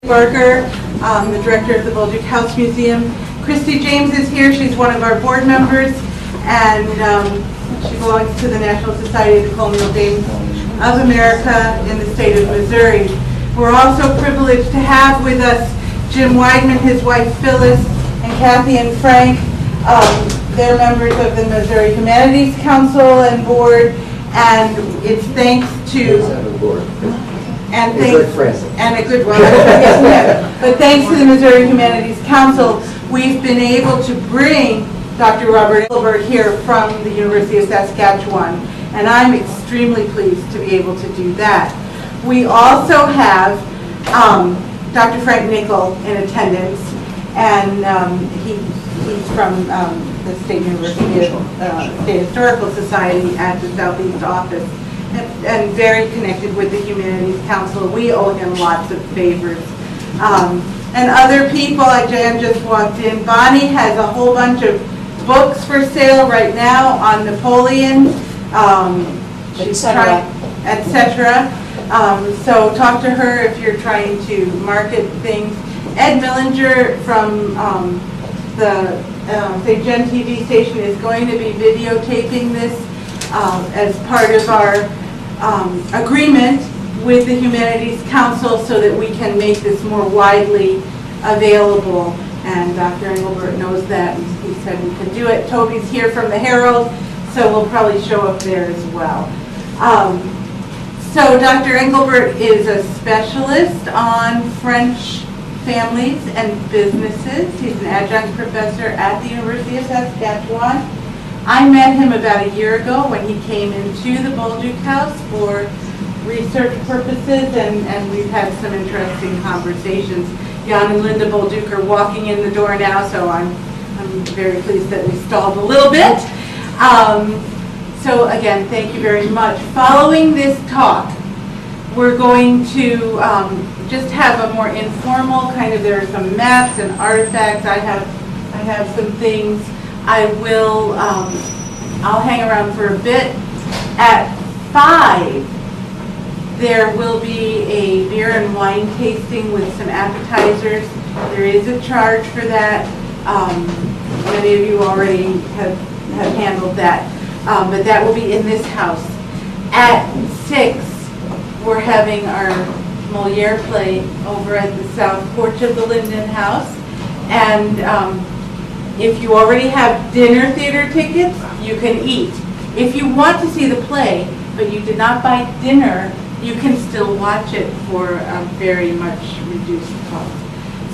Barker, the director of the Bolduc House Museum. Christy James is here. She's one of our board members, and she belongs to the National Society of the Colonial Dames of America in the state of Missouri. We're also privileged to have with us Jim Weidman, his wife Phyllis, and Kathy and Frank. They're members of the Missouri Humanities Council and Board, and it's thanks to and a good one. But thanks to the Missouri Humanities Council, we've been able to bring Dr. Robert Engelbert here from the University of Saskatchewan, and I'm extremely pleased to be able to do that. We also have Dr. Frank Nickel in attendance, and he's from the State University State Historical Society at the Southeast office, and very connected with the Humanities Council. We owe him lots of favors. And other people, like Jan just walked in. Bonnie has a whole bunch of books for sale right now on Napoleon, etc. So talk to her if you're trying to market things. Ed Millinger from the St. Gen TV station is going to be videotaping this as part of our agreement with the Humanities Council so that we can make this more widely available. And Dr. Engelbert knows that. He said we could do it. Toby's here from the Herald, so we'll probably show up there as well. So Dr. Engelbert is a specialist on French families and businesses. He's an adjunct professor at the University of Saskatchewan. I met him about a year ago when he came into the Bolduc House for research purposes, and we've had some interesting conversations. Jan and Linda Bolduc are walking in the door now, so I'm very pleased that we stalled a little bit. So again, thank you very much. Following this talk, we're going to just have a more informal kind of, there are some maps and artifacts. I have some things. I'll hang around for a bit. At 5, there will be a beer and wine tasting with some appetizers. There is a charge for that. Many of you already have handled that. But that will be in this house. At 6, we're having our Moliere play over at the south porch of the Linden House. And if you already have dinner theater tickets, you can eat. If you want to see the play, but you did not buy dinner, you can still watch it for a very much reduced cost.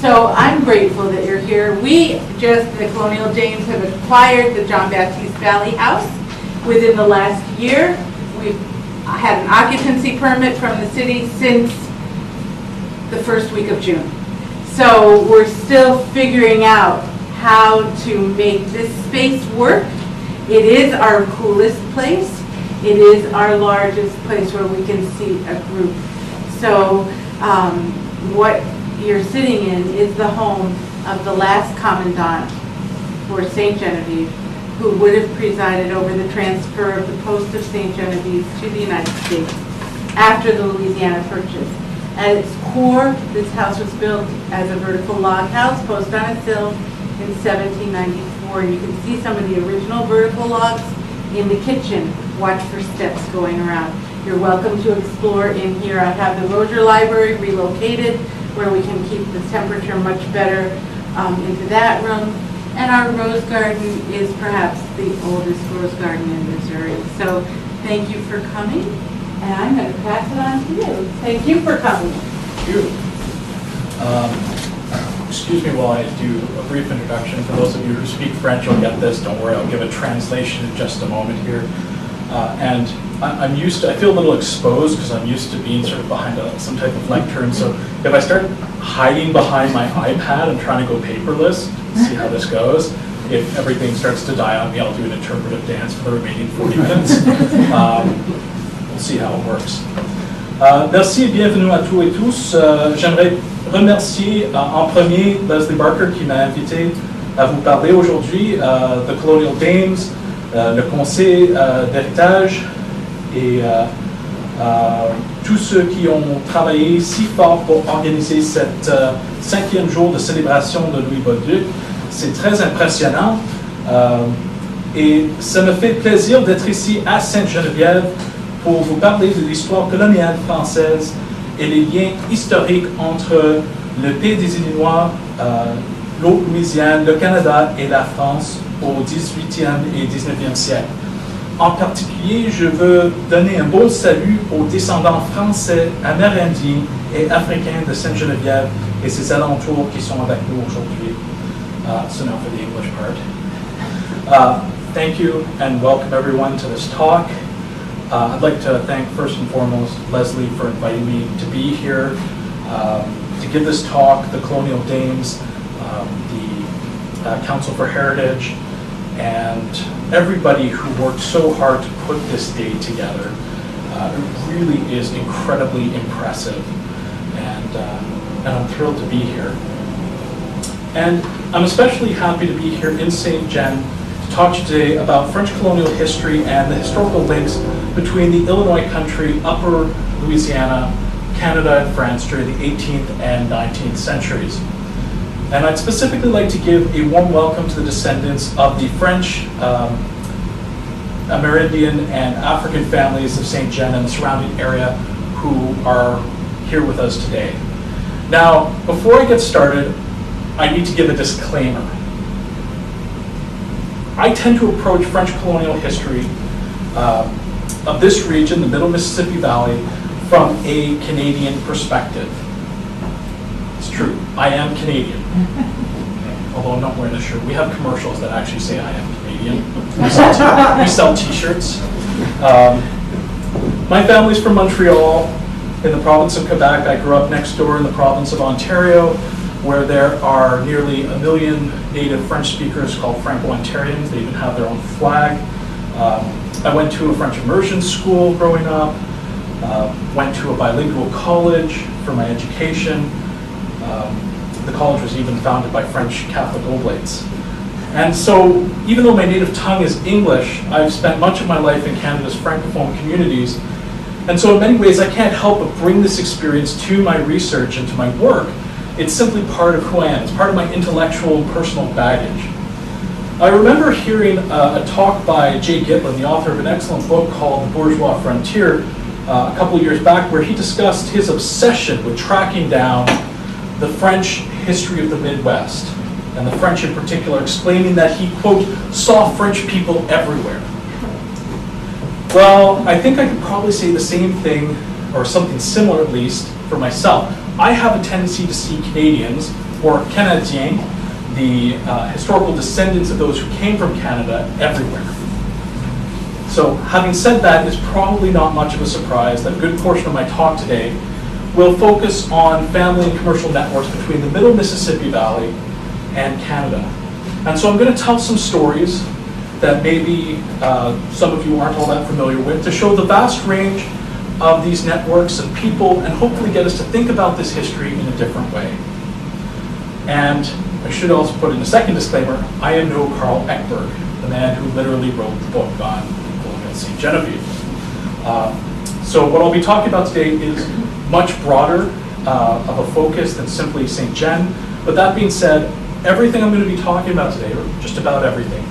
So I'm grateful that you're here. We just, the Colonial Dames, have acquired the John Baptiste Valley House within the last year. We've had an occupancy permit from the city since the first week of June. So we're still figuring out how to make this space work. It is our coolest place. It is our largest place where we can seat a group. So what you're sitting in is the home of the last commandant for St. Genevieve, who would have presided over the transfer of the post of St. Genevieve to the United States after the Louisiana Purchase. At its core, this house was built as a vertical log house, post on a sill, in 1794. You can see some of the original vertical logs in the kitchen. Watch for steps going around. You're welcome to explore in here. I have the Rozier Library relocated where we can keep the temperature much better into that room. And our rose garden is perhaps the oldest rose garden in Missouri. So thank you for coming, and I'm going to pass it on to you. Thank you for coming. Thank you. Excuse me while I do a brief introduction. For those of you who speak French, you'll get this. Don't worry, I'll give a translation in just a moment here. And I feel a little exposed because I'm used to being sort of behind some type of lectern. So if I start hiding behind my iPad and trying to go paperless, see how this goes. If everything starts to die on me, I'll do an interpretive dance for the remaining 40 minutes. We'll see how it works. Merci et bienvenue à tous et tous. J'aimerais remercier en premier Leslie Barker qui m'a invité à vous parler aujourd'hui, The Colonial Dames, le conseil d'héritage et tous ceux qui ont travaillé si fort pour organiser cette 5e jour de célébration de Louis Bolduc. C'est très impressionnant et ça me fait plaisir d'être ici à Sainte-Geneviève pour vous parler de l'histoire coloniale française et les liens historiques entre le pays des Illinois, l'Haute-Louisiane, le Canada et la France au 18e et 19e siècle. En particulier, je veux donner un beau salut aux descendants français, amérindiens et africains de Sainte-Geneviève et ses alentours qui sont avec nous aujourd'hui. So now for the English part. Thank you and welcome everyone to this talk. I'd like to thank first and foremost Leslie for inviting me to be here to give this talk, the Colonial Dames, the Council for Heritage, and everybody who worked so hard to put this day together. It really is incredibly impressive, and I'm thrilled to be here. And I'm especially happy to be here in St. Gen to talk to you today about French colonial history and the historical links between the Illinois country, Upper Louisiana, Canada, and France during the 18th and 19th centuries. And I'd specifically like to give a warm welcome to the descendants of the French, Amerindian, and African families of St. Gen and the surrounding area who are here with us today. Now, before I get started, I need to give a disclaimer. I tend to approach French colonial history of this region, the Middle Mississippi Valley, from a Canadian perspective. It's true, I am Canadian. Although I'm not wearing a shirt. We have commercials that actually say I am Canadian. We sell t-shirts. My family's from Montreal, in the province of Quebec. I grew up next door in the province of Ontario, where there are nearly 1 million native French speakers called Franco-Ontarians. They even have their own flag. I went to a French immersion school growing up, went to a bilingual college for my education. The college was even founded by French Catholic Oblates. And so, even though my native tongue is English, I've spent much of my life in Canada's Francophone communities. And so in many ways, I can't help but bring this experience to my research and to my work. It's simply part of who I am. It's part of my intellectual and personal baggage. I remember hearing a talk by Jay Gitlin, the author of an excellent book called The Bourgeois Frontier, a couple of years back, where he discussed his obsession with tracking down the French history of the Midwest, and the French in particular, explaining that he, quote, saw French people everywhere. Well, I think I could probably say the same thing, or something similar at least, for myself. I have a tendency to see Canadians, or Canadiens, the historical descendants of those who came from Canada, everywhere. So, having said that, it's probably not much of a surprise that a good portion of my talk today will focus on family and commercial networks between the Middle Mississippi Valley and Canada. And so I'm going to tell some stories that maybe some of you aren't all that familiar with, to show the vast range of these networks and people, and hopefully get us to think about this history in a different way. And I should also put in a second disclaimer, I am no Carl Eckberg, the man who literally wrote the book on Colonial St. Genevieve. So what I'll be talking about today is much broader of a focus than simply St. Gen. But that being said, everything I'm going to be talking about today, or just about everything,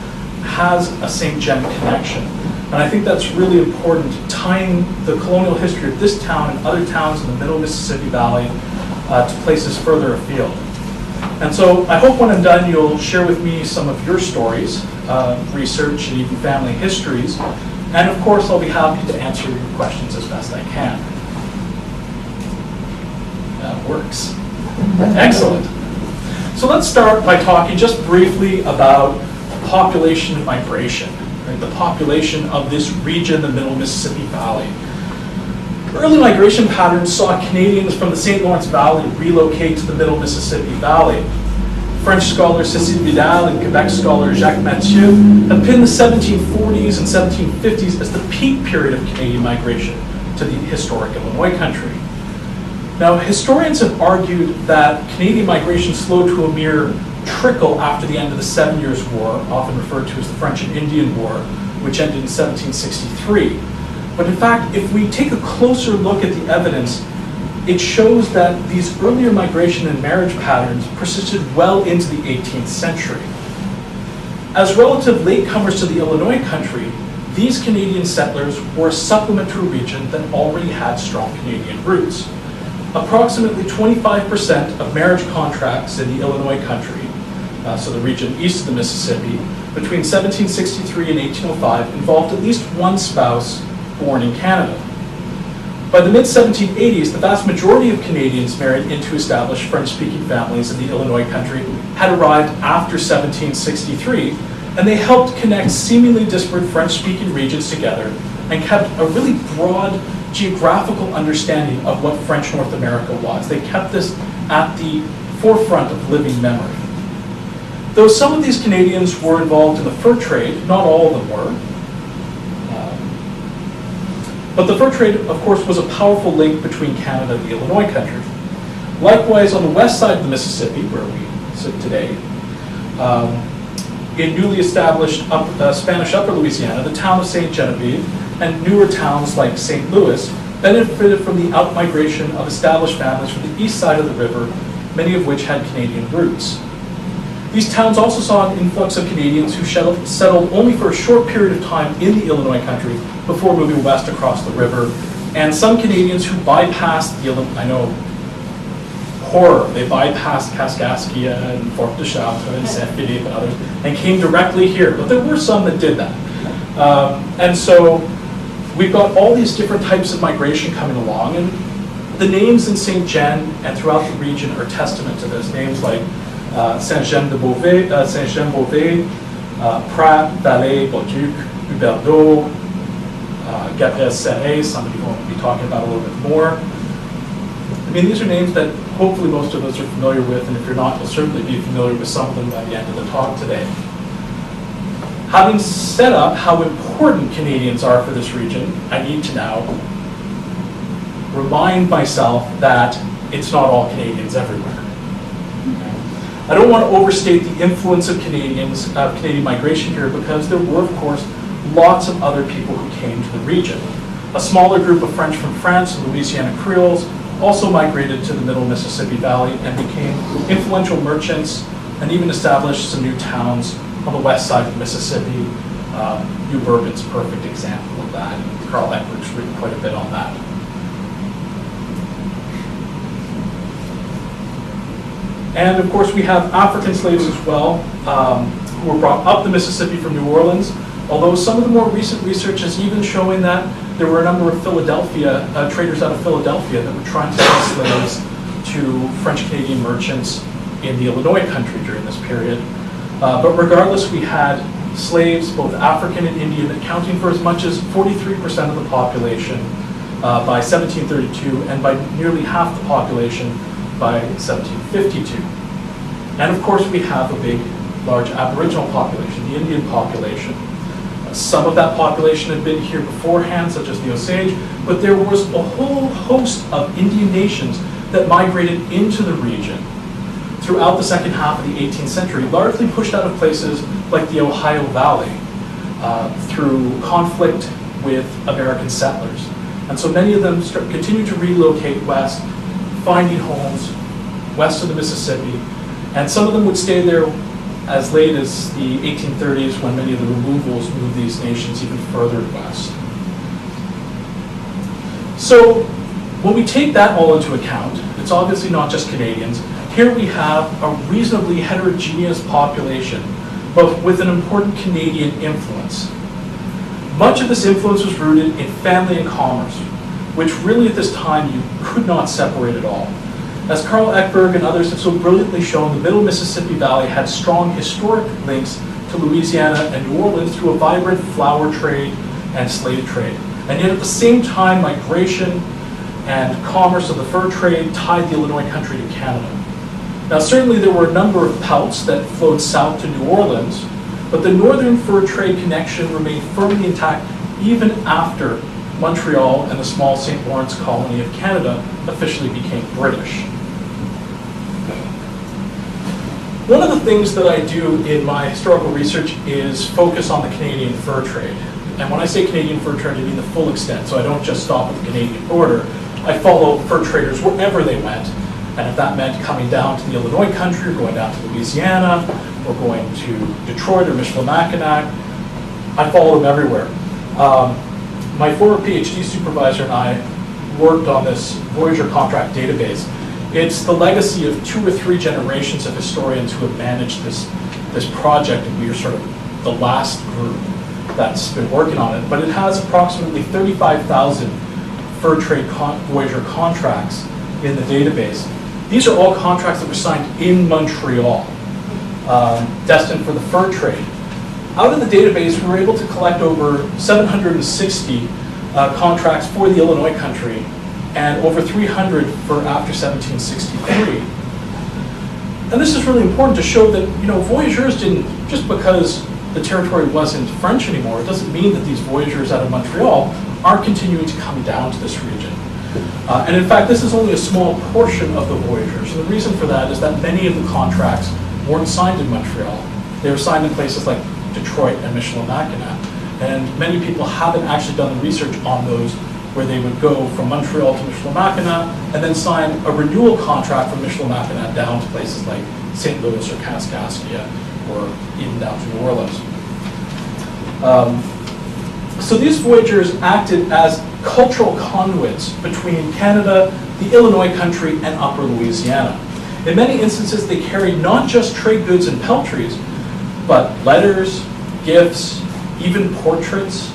has a St. Gen connection. And I think that's really important, tying the colonial history of this town and other towns in the Middle Mississippi Valley to places further afield. And so I hope when I'm done, you'll share with me some of your stories, research, and even family histories. And of course, I'll be happy to answer your questions as best I can. That works. Excellent. So let's start by talking just briefly about population migration, right? The population of this region, the Middle Mississippi Valley. Early migration patterns saw Canadians from the St. Lawrence Valley relocate to the Middle Mississippi Valley. French scholar Cécile Vidal and Quebec scholar Jacques Mathieu have pinned the 1740s and 1750s as the peak period of Canadian migration to the historic Illinois country. Now, historians have argued that Canadian migration slowed to a mere trickle after the end of the 7 Years' War, often referred to as the French and Indian War, which ended in 1763. But in fact, if we take a closer look at the evidence, it shows that these earlier migration and marriage patterns persisted well into the 18th century. As relative latecomers to the Illinois country, these Canadian settlers were a supplement to a region that already had strong Canadian roots. Approximately 25% of marriage contracts in the Illinois country, so the region east of the Mississippi, between 1763 and 1805 involved at least one spouse born in Canada. By the mid-1780s, the vast majority of Canadians married into established French-speaking families in the Illinois country had arrived after 1763, and they helped connect seemingly disparate French-speaking regions together and kept a really broad geographical understanding of what French North America was. They kept this at the forefront of living memory. Though some of these Canadians were involved in the fur trade, not all of them were. But the fur trade, of course, was a powerful link between Canada and the Illinois country. Likewise, on the west side of the Mississippi, where we sit today, in newly established Spanish Upper Louisiana, the town of St. Genevieve and newer towns like St. Louis benefited from the outmigration of established families from the east side of the river, many of which had Canadian roots. These towns also saw an influx of Canadians who settled only for a short period of time in the Illinois country before moving west across the river, and some Canadians who bypassed the they bypassed Kaskaskia and Fort de Chartres and Saint Philippe and others, and came directly here. But there were some that did that. And so we've got all these different types of migration coming along, and the names in Saint Jean and throughout the region are testament to this. Names like Saint-Jean-de-Beauvais, Saint-Jean-Beauvais, Prat, Vallée, Bolduc, Huberdeau, Gabriel-Serret, somebody who we'll be talking about a little bit more. I mean, these are names that hopefully most of us are familiar with, and if you're not, you'll certainly be familiar with some of them by the end of the talk today. Having set up how important Canadians are for this region, I need to now remind myself that it's not all Canadians everywhere. I don't want to overstate the influence of Canadian migration here, because there were, of course, lots of other people who came to the region. A smaller group of French from France and Louisiana Creoles also migrated to the middle Mississippi Valley and became influential merchants and even established some new towns on the west side of the Mississippi. New Bourbon's a perfect example of that. Carl Eckberg's written quite a bit on that. And of course, we have African slaves as well, who were brought up the Mississippi from New Orleans, although some of the more recent research is even showing that there were a number of traders out of Philadelphia that were trying to sell slaves to French-Canadian merchants in the Illinois country during this period. But regardless, we had slaves, both African and Indian, accounting for as much as 43% of the population by 1732, and by nearly half the population by 1752. And of course, we have a large Aboriginal population, the Indian population. Some of that population had been here beforehand, such as the Osage, but there was a whole host of Indian nations that migrated into the region throughout the second half of the 18th century, largely pushed out of places like the Ohio Valley through conflict with American settlers. And so many of them continued to relocate west, finding homes west of the Mississippi, and some of them would stay there as late as the 1830s, when many of the removals moved these nations even further west. So when we take that all into account, it's obviously not just Canadians. Here we have a reasonably heterogeneous population, but with an important Canadian influence. Much of this influence was rooted in family and commerce, which really at this time you could not separate at all. As Carl Eckberg and others have so brilliantly shown, the middle Mississippi Valley had strong historic links to Louisiana and New Orleans through a vibrant flour trade and slave trade. And yet at the same time, migration and commerce of the fur trade tied the Illinois country to Canada. Now certainly there were a number of pelts that flowed south to New Orleans, but the northern fur trade connection remained firmly intact even after Montreal and the small St. Lawrence colony of Canada officially became British. One of the things that I do in my historical research is focus on the Canadian fur trade. and when I say Canadian fur trade, I mean the full extent, so I don't just stop at the Canadian border. I follow fur traders wherever they went, and if that meant coming down to the Illinois country, or going down to Louisiana, or going to Detroit or Michilimackinac, I followed them everywhere. My former PhD supervisor and I worked on this Voyager contract database. It's the legacy of 2 or 3 generations of historians who have managed this project, and we are sort of the last group that's been working on it. But it has approximately 35,000 fur trade Voyager contracts in the database. These are all contracts that were signed in Montreal, destined for the fur trade. Out of the database, we were able to collect over 760 contracts for the Illinois country and over 300 for after 1763. And this is really important to show that, voyageurs didn't, just because the territory wasn't French anymore, it doesn't mean that these voyageurs out of Montreal aren't continuing to come down to this region. And in fact, this is only a small portion of the voyageurs. And the reason for that is that many of the contracts weren't signed in Montreal. They were signed in places like Detroit and Michilimackinac. And many people haven't actually done the research on those, where they would go from Montreal to Michilimackinac and then sign a renewal contract from Michilimackinac down to places like St. Louis or Kaskaskia, or even down to New Orleans. So these voyageurs acted as cultural conduits between Canada, the Illinois country, and Upper Louisiana. In many instances, they carried not just trade goods and peltries, but letters, gifts, even portraits,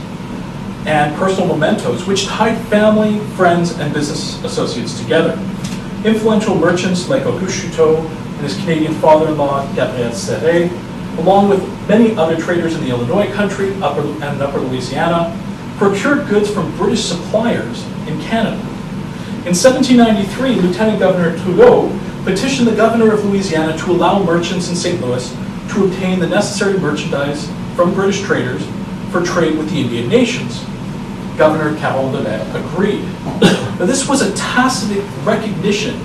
and personal mementos, which tied family, friends, and business associates together. Influential merchants like Auguste Chouteau and his Canadian father-in-law, Gabriel Serret, along with many other traders in the Illinois country and Upper Louisiana, procured goods from British suppliers in Canada. In 1793, Lieutenant Governor Trudeau petitioned the governor of Louisiana to allow merchants in St. Louis to obtain the necessary merchandise from British traders for trade with the Indian nations. Governor Caron de Lay agreed. Now, this was a tacit recognition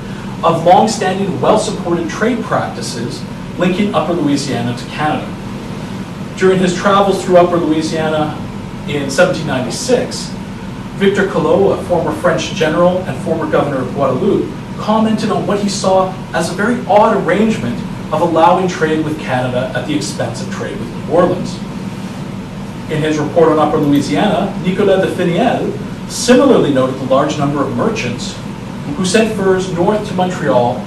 of long-standing, well-supported trade practices linking Upper Louisiana to Canada. During his travels through Upper Louisiana in 1796, Victor Collot, a former French general and former governor of Guadeloupe, commented on what he saw as a very odd arrangement of allowing trade with Canada at the expense of trade with New Orleans. In his report on Upper Louisiana, Nicolas de Finiel similarly noted the large number of merchants who sent furs north to Montreal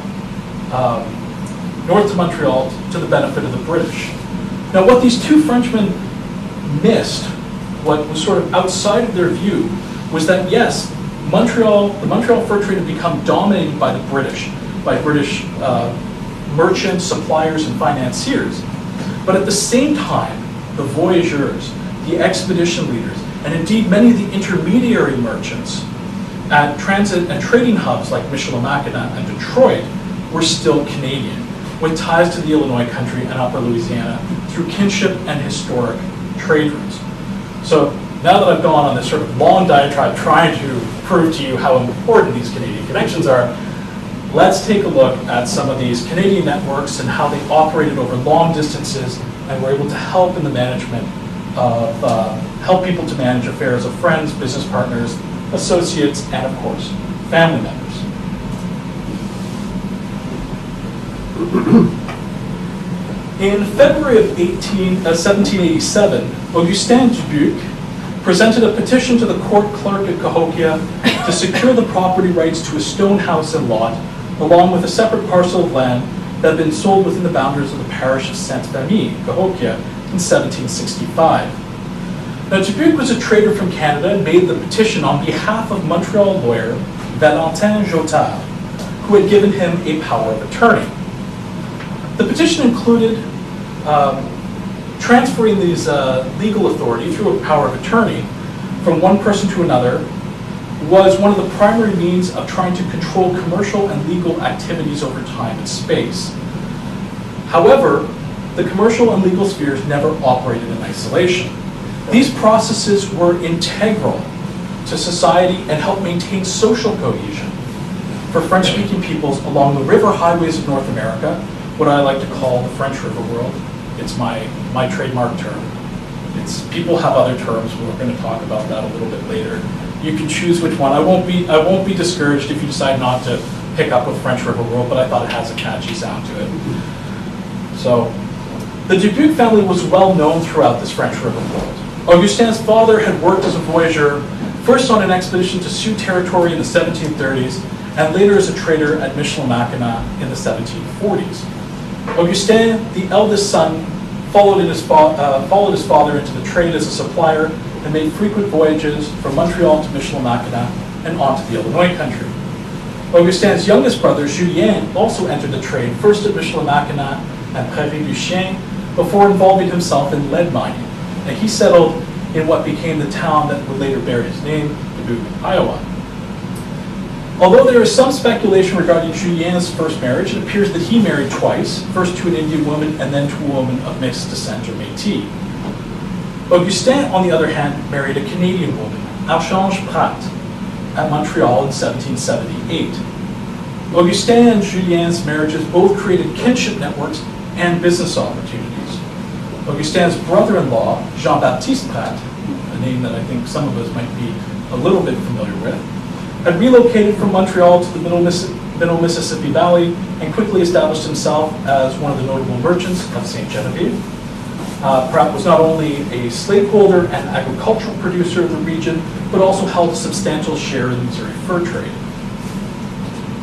to the benefit of the British. Now, what these two Frenchmen missed, what was sort of outside of their view, was that yes, the Montreal fur trade had become dominated by the British, by British merchants, suppliers, and financiers. But at the same time, the voyageurs, the expedition leaders, and indeed many of the intermediary merchants at transit and trading hubs like Michilimackinac and Detroit were still Canadian, with ties to the Illinois country and Upper Louisiana through kinship and historic trade routes. So now that I've gone on this sort of long diatribe trying to prove to you how important these Canadian connections are, let's take a look at some of these Canadian networks and how they operated over long distances and were able to help in the management of, help people to manage affairs of friends, business partners, associates, and of course, family members. In February of 1787, Augustin Dubuc presented a petition to the court clerk at Cahokia to secure the property rights to a stone house and lot, along with a separate parcel of land that had been sold within the boundaries of the parish of Sainte-Famille, Cahokia, in 1765. Now, Dubuc was a trader from Canada and made the petition on behalf of Montreal lawyer Valentin Jotard, who had given him a power of attorney. The petition included transferring these legal authority through a power of attorney from one person to another was one of the primary means of trying to control commercial and legal activities over time and space. However, the commercial and legal spheres never operated in isolation. These processes were integral to society and helped maintain social cohesion for French-speaking peoples along the river highways of North America, what I like to call the French River world. It's my trademark term. People have other terms. We're going to talk about that a little bit later. You can choose which one. I won't be discouraged if you decide not to pick up with French River World, but I thought it has a catchy sound to it. So, the Dubuque family was well known throughout this French River world. Augustin's father had worked as a voyageur, first on an expedition to Sioux territory in the 1730s, and later as a trader at Michilimackinac in the 1740s. Augustin, the eldest son, followed his father into the trade as a supplier and made frequent voyages from Montreal to Michilimackinac and on to the Illinois country. Augustin's youngest brother, Julien, also entered the trade, first at Michilimackinac and Prairie du Chien, before involving himself in lead mining. And he settled in what became the town that would later bear his name, Dubuque, Iowa. Although there is some speculation regarding Julien's first marriage, it appears that he married twice, first to an Indian woman and then to a woman of mixed descent or Métis. Augustin, on the other hand, married a Canadian woman, Archange Pratt, at Montreal in 1778. Augustin and Julien's marriages both created kinship networks and business opportunities. Augustin's brother-in-law, Jean-Baptiste Pratt, a name that I think some of us might be a little bit familiar with, had relocated from Montreal to the Middle Mississippi Valley and quickly established himself as one of the notable merchants of St. Genevieve. Pratt was not only a slaveholder and agricultural producer of the region, but also held a substantial share in the Missouri fur trade.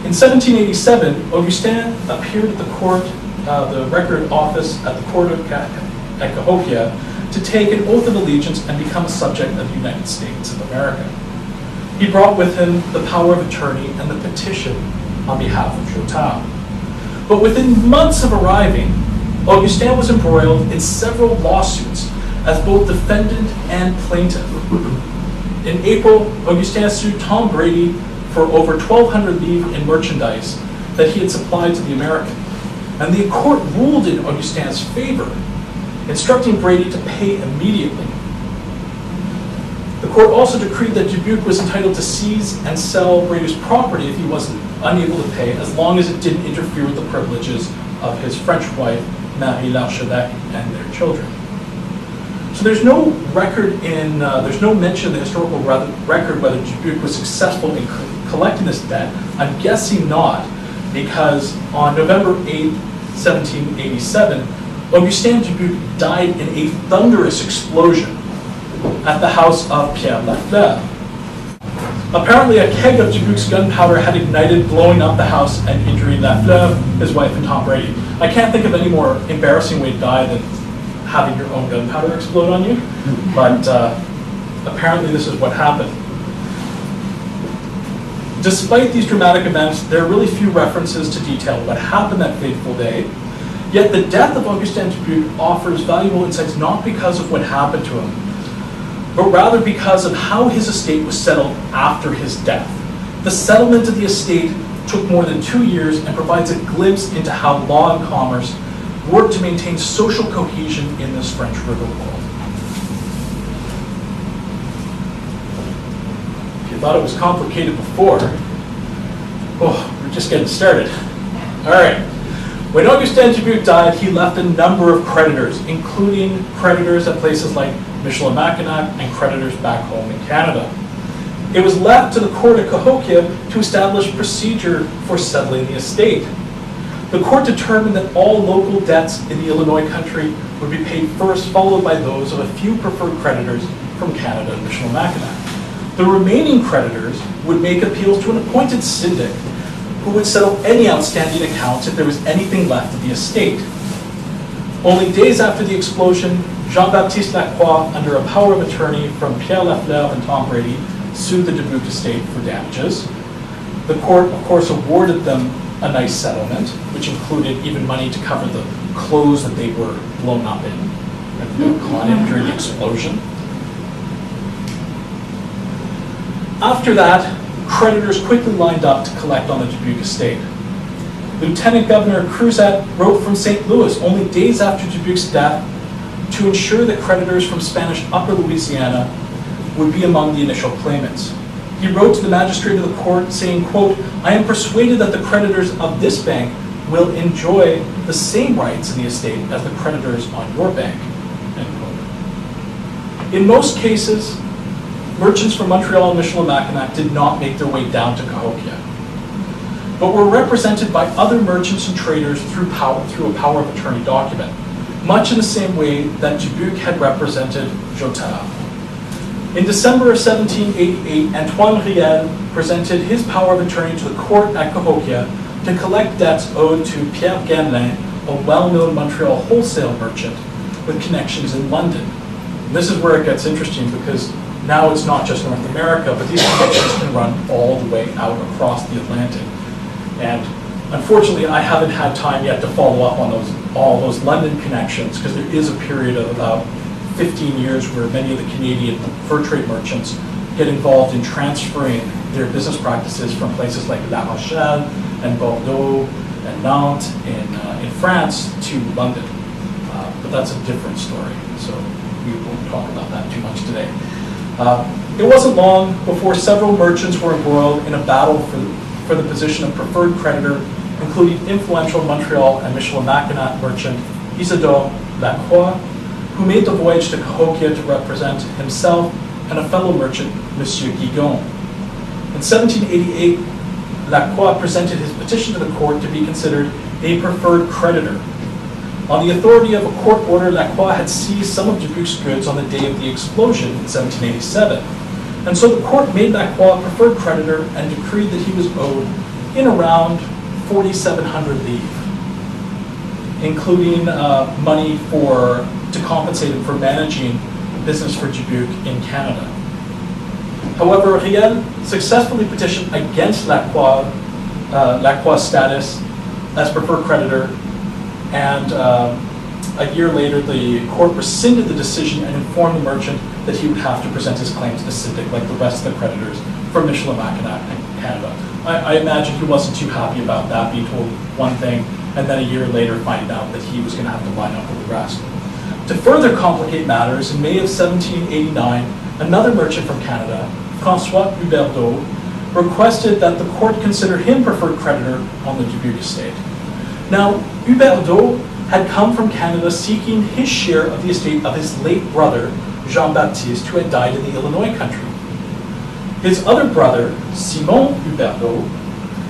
In 1787, Augustin appeared at the record office at the court of Cahokia to take an oath of allegiance and become a subject of the United States of America. He brought with him the power of attorney and the petition on behalf of Jotam. But within months of arriving, Augustin was embroiled in several lawsuits as both defendant and plaintiff. In April, Augustin sued Tom Brady for over 1,200 livres in merchandise that he had supplied to the American. And the court ruled in Augustin's favor, instructing Brady to pay immediately. The court also decreed that Dubuque was entitled to seize and sell Brady's property if he wasn't unable to pay, as long as it didn't interfere with the privileges of his French wife, Marie l'Archevêque, and their children. So there's no mention in the historical record whether Dubuque was successful in collecting this debt. I'm guessing not, because on November 8, 1787, Augustin Dubuque died in a thunderous explosion at the house of Pierre Lafleur. Apparently, a keg of Dubuque's gunpowder had ignited, blowing up the house and injuring Lafleur, his wife, and Tom Brady. I can't think of any more embarrassing way to die than having your own gunpowder explode on you, but apparently this is what happened. Despite these dramatic events, there are really few references to detail what happened that fateful day. Yet the death of Augustin Dubuque offers valuable insights not because of what happened to him, but rather because of how his estate was settled after his death. The settlement of the estate took more than 2 years and provides a glimpse into how law and commerce work to maintain social cohesion in this French River world. If you thought it was complicated before, we're just getting started. All right. When Augustin Dubuque died, he left a number of creditors, including creditors at places like Michilimackinac and creditors back home in Canada. It was left to the court of Cahokia to establish procedure for settling the estate. The court determined that all local debts in the Illinois country would be paid first, followed by those of a few preferred creditors from Canada and Michilimackinac. The remaining creditors would make appeals to an appointed syndic who would settle any outstanding accounts if there was anything left of the estate. Only days after the explosion, Jean-Baptiste Lacroix, under a power of attorney from Pierre Lafleur and Tom Brady, sued the Dubuque estate for damages. The court, of course, awarded them a nice settlement, which included even money to cover the clothes that they were blown up in and caught in during the explosion. After that, creditors quickly lined up to collect on the Dubuque estate. Lieutenant Governor Cruzat wrote from St. Louis only days after Dubuque's death to ensure that creditors from Spanish Upper Louisiana would be among the initial claimants. He wrote to the magistrate of the court saying, quote, "I am persuaded that the creditors of this bank will enjoy the same rights in the estate as the creditors on your bank," end quote. In most cases, merchants from Montreal and Michilimackinac did not make their way down to Cahokia, but were represented by other merchants and traders through a power of attorney document, much in the same way that Dubuque had represented Jotard. In December of 1788, Antoine Riel presented his power of attorney to the court at Cahokia to collect debts owed to Pierre Gamelin, a well-known Montreal wholesale merchant with connections in London. And this is where it gets interesting, because now it's not just North America, but these connections can run all the way out across the Atlantic. And unfortunately, I haven't had time yet to follow up on all those London connections, because there is a period of about 15 years where many of the Canadian fur trade merchants get involved in transferring their business practices from places like La Rochelle and Bordeaux and Nantes in France to London. But that's a different story, so we won't talk about that too much today. It wasn't long before several merchants were embroiled in a battle for the position of preferred creditor, including influential Montreal and Michilimackinac merchant Isidore Lacroix, who made the voyage to Cahokia to represent himself and a fellow merchant, Monsieur Guigon. In 1788, Lacroix presented his petition to the court to be considered a preferred creditor. On the authority of a court order, Lacroix had seized some of Dubuque's goods on the day of the explosion in 1787. And so the court made Lacroix a preferred creditor and decreed that he was owed in around 4,700 livres, including money to compensate him for managing business for Dubuque in Canada. However, Riel successfully petitioned against Lacroix's status as preferred creditor, and a year later the court rescinded the decision and informed the merchant that he would have to present his claim to the syndic like the rest of the creditors from Michilimackinac and Canada. I imagine he wasn't too happy about that, being told one thing and then a year later finding out that he was going to have to line up with the rest. To further complicate matters, in May of 1789, another merchant from Canada, François Huberdeau, requested that the court consider him preferred creditor on the Dubuque estate. Now, Huberdeau had come from Canada seeking his share of the estate of his late brother, Jean-Baptiste, who had died in the Illinois country. His other brother, Simon Huberdeau,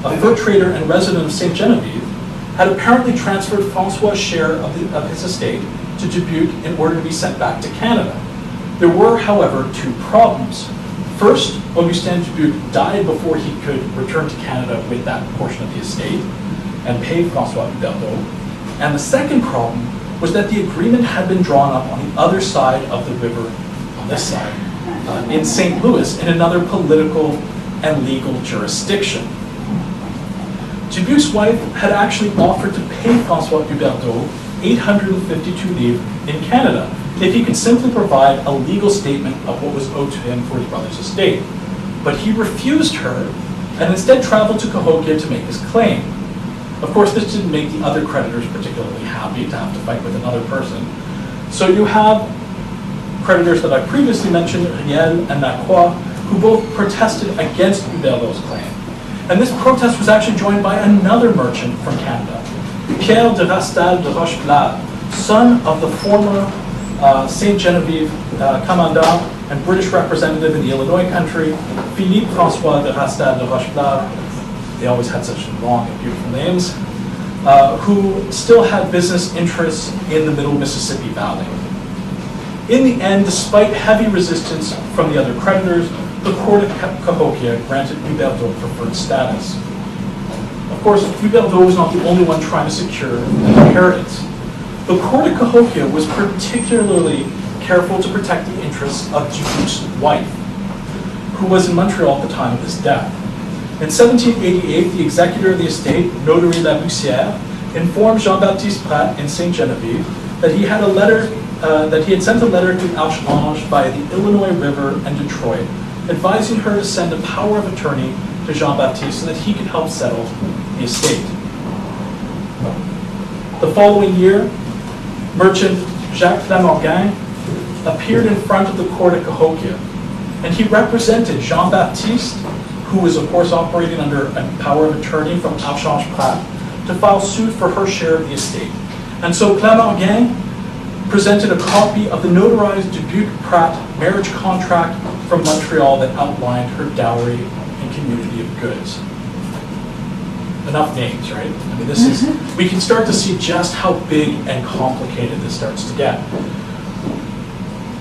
a fur trader and resident of St. Genevieve, had apparently transferred François' share of his estate to Dubuque in order to be sent back to Canada. There were, however, two problems. First, Augustin Dubuque died before he could return to Canada with that portion of the estate and pay François Huberdeau. And the second problem was that the agreement had been drawn up on the other side of the river, on this side, in St. Louis, in another political and legal jurisdiction. Dubuque's wife had actually offered to pay François Huberdeau 852 livres in Canada if he could simply provide a legal statement of what was owed to him for his brother's estate. But he refused her and instead traveled to Cahokia to make his claim. Of course, this didn't make the other creditors particularly happy to have to fight with another person. So you have creditors that I previously mentioned, Riel and Lacroix, who both protested against Huberdeau's claim. And this protest was actually joined by another merchant from Canada, Pierre de Rastal de Rocheblave, son of the former St. Genevieve commandant and British representative in the Illinois country, Philippe François de Rastal de Rocheblave. They always had such long and beautiful names, who still had business interests in the middle Mississippi Valley. In the end, despite heavy resistance from the other creditors, the court at Cahokia granted Huberdeau preferred status. Of course, Huberdeau was not the only one trying to secure an inheritance. The court at Cahokia was particularly careful to protect the interests of Dubuque's wife, who was in Montreal at the time of his death. In 1788, the executor of the estate, Notary Labussière, informed Jean-Baptiste Pratt in St. Genevieve that he had sent a letter to Archange via the Illinois River and Detroit, advising her to send a power of attorney to Jean-Baptiste so that he could help settle the estate. The following year, merchant Jacques Flamorgan appeared in front of the court at Cahokia, and he represented Jean-Baptiste, who was of course operating under a power of attorney from Archange Pratt, to file suit for her share of the estate. And so Flamorgan presented a copy of the notarized Dubuque-Pratt marriage contract from Montreal that outlined her dowry and community of goods. Enough names, right? I mean, this is, we can start to see just how big and complicated this starts to get.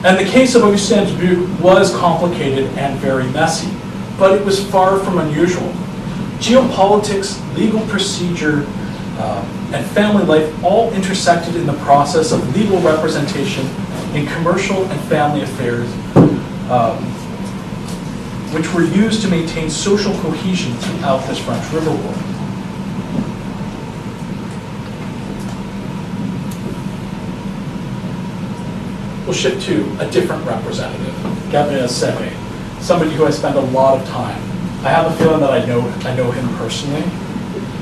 And the case of Augustin Dubuque was complicated and very messy, but it was far from unusual. Geopolitics, legal procedure, and family life all intersected in the process of legal representation in commercial and family affairs, which were used to maintain social cohesion throughout this French River War. We'll shift to a different representative, Gabriel Serre, somebody who I spend a lot of time. I have a feeling that I know him personally.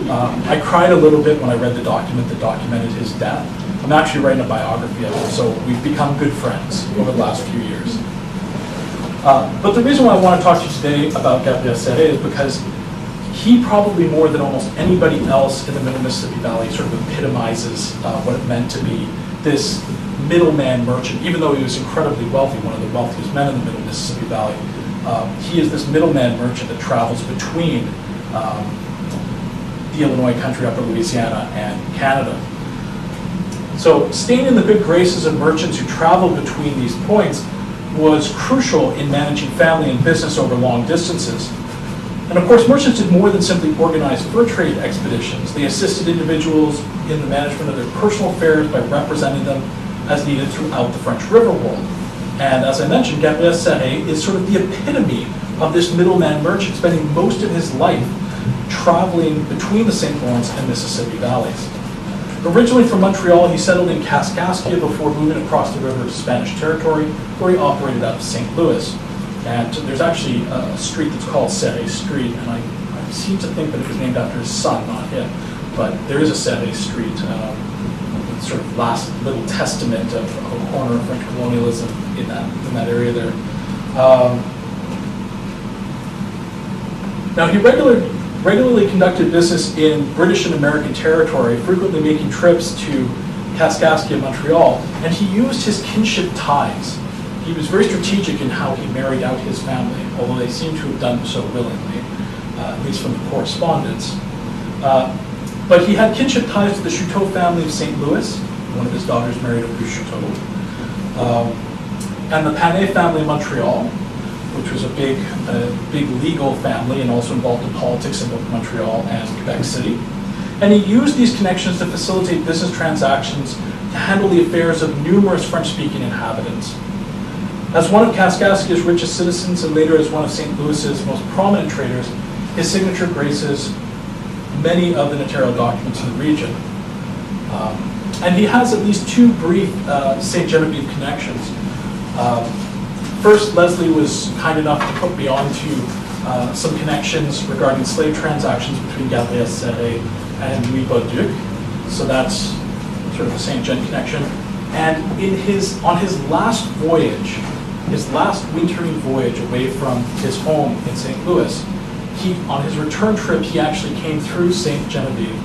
I cried a little bit when I read the document that documented his death. I'm actually writing a biography of him, so we've become good friends over the last few years. But the reason why I want to talk to you today about Gabriel Serre is because he probably more than almost anybody else in the Middle Mississippi Valley sort of epitomizes what it meant to be this middleman merchant. Even though he was incredibly wealthy, one of the wealthiest men in the Middle Mississippi Valley, he is this middleman merchant that travels between the Illinois country, upper Louisiana, and Canada. So staying in the good graces of merchants who traveled between these points was crucial in managing family and business over long distances. And of course, merchants did more than simply organize fur trade expeditions. They assisted individuals in the management of their personal affairs by representing them as needed throughout the French River world. And as I mentioned, Gabriel Serre is sort of the epitome of this middleman merchant, spending most of his life traveling between the St. Lawrence and Mississippi valleys. Originally from Montreal, he settled in Kaskaskia before moving across the river to Spanish territory, where he operated out of St. Louis. And there's actually a street that's called Serre Street, and I seem to think that it was named after his son, not him. But there is a Serre Street, sort of last little testament of a corner of French colonialism in that area there. Now he regularly conducted business in British and American territory, frequently making trips to Kaskaskia, Montreal, and he used his kinship ties. He was very strategic in how he married out his family, although they seem to have done so willingly, at least from the correspondence. But he had kinship ties to the Chouteau family of St. Louis. One of his daughters married Auguste Chouteau. And the Panet family of Montreal, which was a big legal family and also involved in politics in both Montreal and Quebec City. And he used these connections to facilitate business transactions to handle the affairs of numerous French-speaking inhabitants. As one of Kaskaskia's richest citizens and later as one of St. Louis's most prominent traders, his signature graces many of the notarial documents in the region. And he has at least two brief St. Genevieve connections. First, Leslie was kind enough to put me on to some connections regarding slave transactions between Gabriel Serre and Louis Bauduc. So that's sort of a St. John connection. And on his last voyage, his last wintering voyage away from his home in St. Louis, on his return trip, he actually came through St. Genevieve.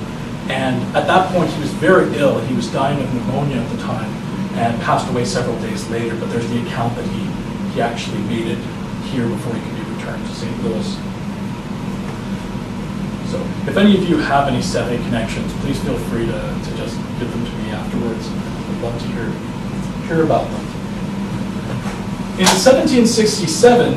And at that point, he was very ill. He was dying of pneumonia at the time and passed away several days later. But there's the account that he actually made it here before he could be returned to St. Louis. So if any of you have any Serre connections, please feel free to just give them to me afterwards. I'd love to hear about them. In 1767,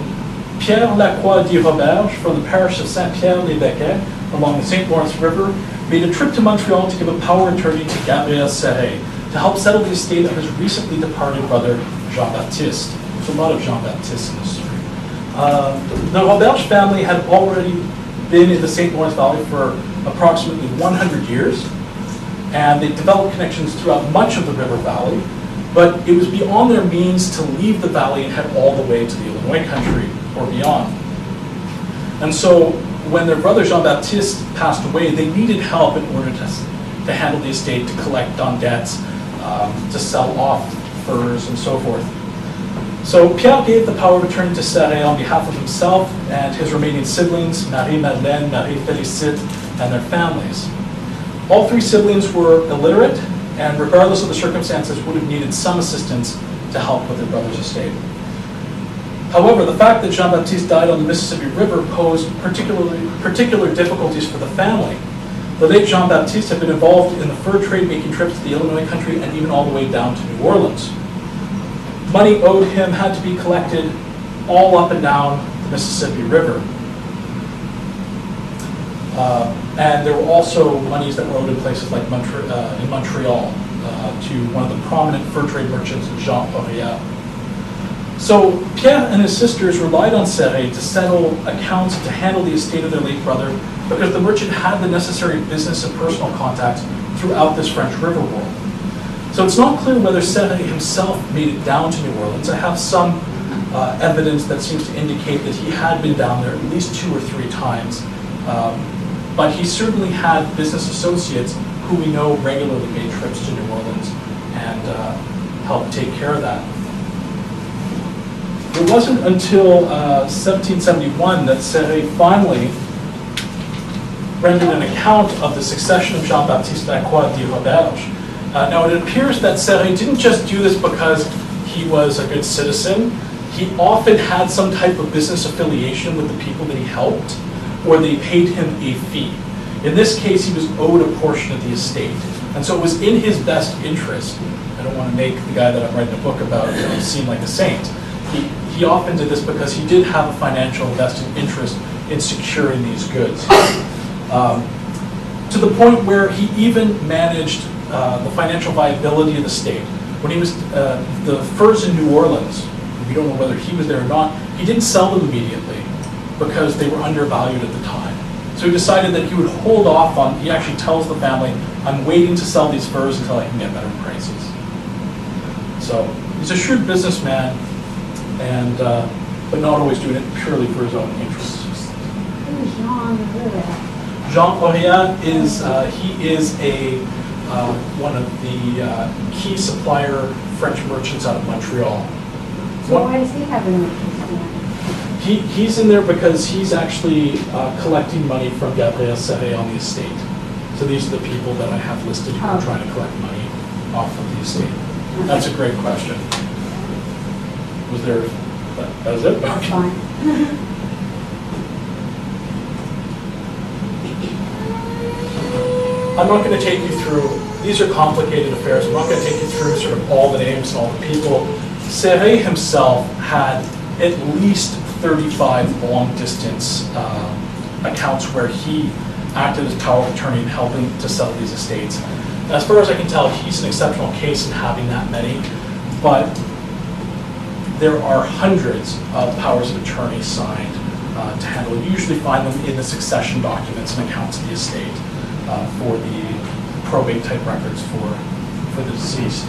Pierre Lacroix d'Roberge from the parish of Saint-Pierre-les-Becquets along the St. Lawrence River made a trip to Montreal to give a power of attorney to Gabriel Serre to help settle the estate of his recently departed brother, Jean-Baptiste. There's a lot of Jean-Baptiste in this story. The Roberge family had already been in the St. Lawrence Valley for approximately 100 years, and they developed connections throughout much of the river valley, but it was beyond their means to leave the valley and head all the way to the Illinois country or beyond. And so when their brother Jean-Baptiste passed away, they needed help in order to handle the estate, to collect on debts, to sell off furs and so forth. So Pierre gave the power of attorney to Serre on behalf of himself and his remaining siblings, Marie-Madeleine, Marie-Félicite, and their families. All three siblings were illiterate and regardless of the circumstances, would have needed some assistance to help with their brother's estate. However, the fact that Jean-Baptiste died on the Mississippi River posed particular difficulties for the family. The late Jean-Baptiste had been involved in the fur trade, making trips to the Illinois country and even all the way down to New Orleans. Money owed him had to be collected all up and down the Mississippi River. And there were also monies that were owed in places like in Montreal to one of the prominent fur trade merchants, Jean Oriat. So Pierre and his sisters relied on Serre to settle accounts, to handle the estate of their late brother, because the merchant had the necessary business and personal contacts throughout this French River world. So it's not clear whether Serre himself made it down to New Orleans. I have some evidence that seems to indicate that he had been down there at least 2 or 3 times. But he certainly had business associates who we know regularly made trips to New Orleans and helped take care of that. It wasn't until 1771 that Serre finally rendered an account of the succession of Jean-Baptiste Lacroix de Roberge. Now it appears that Serre didn't just do this because he was a good citizen. He often had some type of business affiliation with the people that he helped, or they paid him a fee. In this case, he was owed a portion of the estate. And so it was in his best interest. I don't want to make the guy that I'm writing a book about seem like a saint. He often did this because he did have a financial vested interest in securing these goods. To the point where he even managed the financial viability of the state. When he was, the furs in New Orleans, we don't know whether he was there or not, he didn't sell them immediately because they were undervalued at the time. So he decided that he would hold off on, he actually tells the family, I'm waiting to sell these furs until I can get better prices. So he's a shrewd businessman, and but not always doing it purely for his own interests. Who's Jean Oriat? Jean Oriat is one of the key supplier French merchants out of Montreal. So why does he have an interest in it? He's in there because he's actually collecting money from Gabriel Serre on the estate. So these are the people that I have listed who are trying to collect money off of the estate. That's a great question. Was there, that was it? That's fine. I'm not going to take you through, these are complicated affairs, I'm not going to take you through sort of all the names and all the people. Serre himself had at least 35 long-distance accounts where he acted as power of attorney in helping to sell these estates. And as far as I can tell, he's an exceptional case in having that many, but there are hundreds of powers of attorney signed to handle it. You usually find them in the succession documents and accounts of the estate for the probate type records for the deceased.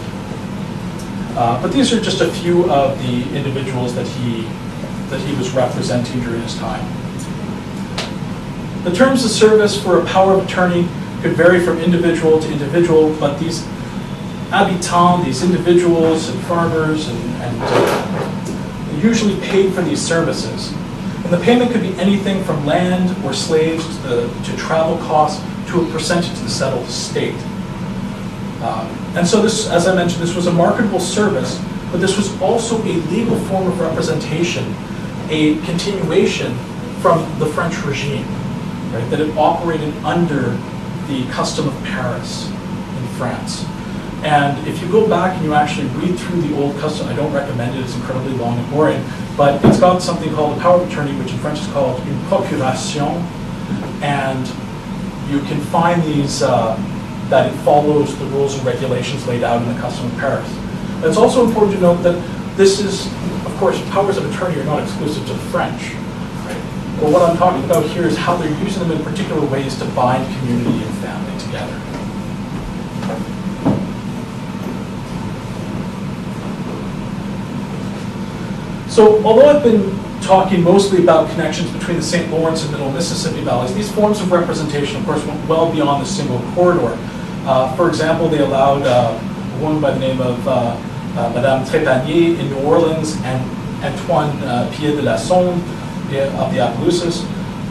But these are just a few of the individuals that he was representing during his time. The terms of service for a power of attorney could vary from individual to individual, but these habitants, these individuals and farmers, and usually paid for these services. And the payment could be anything from land or slaves to travel costs to a percentage of the settled estate. And so this, as I mentioned, this was a marketable service, but this was also a legal form of representation, a continuation from the French regime, right, that it operated under the custom of Paris in France. And if you go back and you actually read through the old custom, I don't recommend it, it's incredibly long and boring, but it's got something called a power of attorney, which in French is called une procuration, and you can find these, that it follows the rules and regulations laid out in the custom of Paris. And it's also important to note that this is, of course, powers of attorney are not exclusive to the French. Right? But what I'm talking about here is how they're using them in particular ways to bind community and family together. So although I've been talking mostly about connections between the St. Lawrence and Middle Mississippi valleys, these forms of representation, of course, went well beyond the single corridor. For example, they allowed a woman by the name of Madame Trépanier in New Orleans and Antoine Pied de la Sonde of the Appaloosas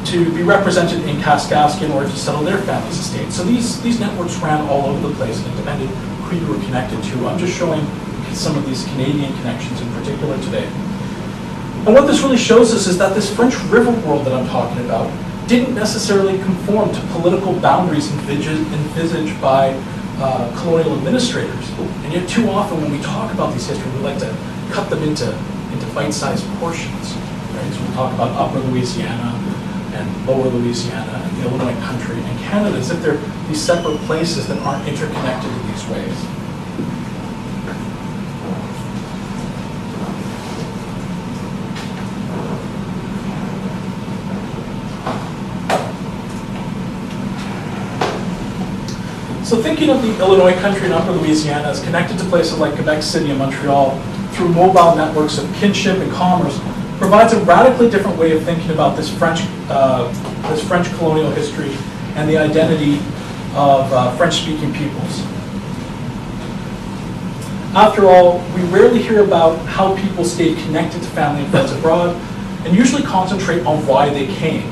to be represented in Kaskaskia in order to settle their family's estate. So these networks ran all over the place, and it depended who you were connected to. I'm just showing some of these Canadian connections in particular today. And what this really shows us is that this French river world that I'm talking about didn't necessarily conform to political boundaries envisaged by colonial administrators. And yet too often when we talk about these histories, we like to cut them into bite-sized portions. Right? So we talk about Upper Louisiana and Lower Louisiana and the Illinois country and Canada as if they're these separate places that aren't interconnected in these ways. So thinking of the Illinois country and Upper Louisiana as connected to places like Quebec City and Montreal through mobile networks of kinship and commerce provides a radically different way of thinking about this French colonial history and the identity of French-speaking peoples. After all, we rarely hear about how people stayed connected to family and friends abroad, and usually concentrate on why they came.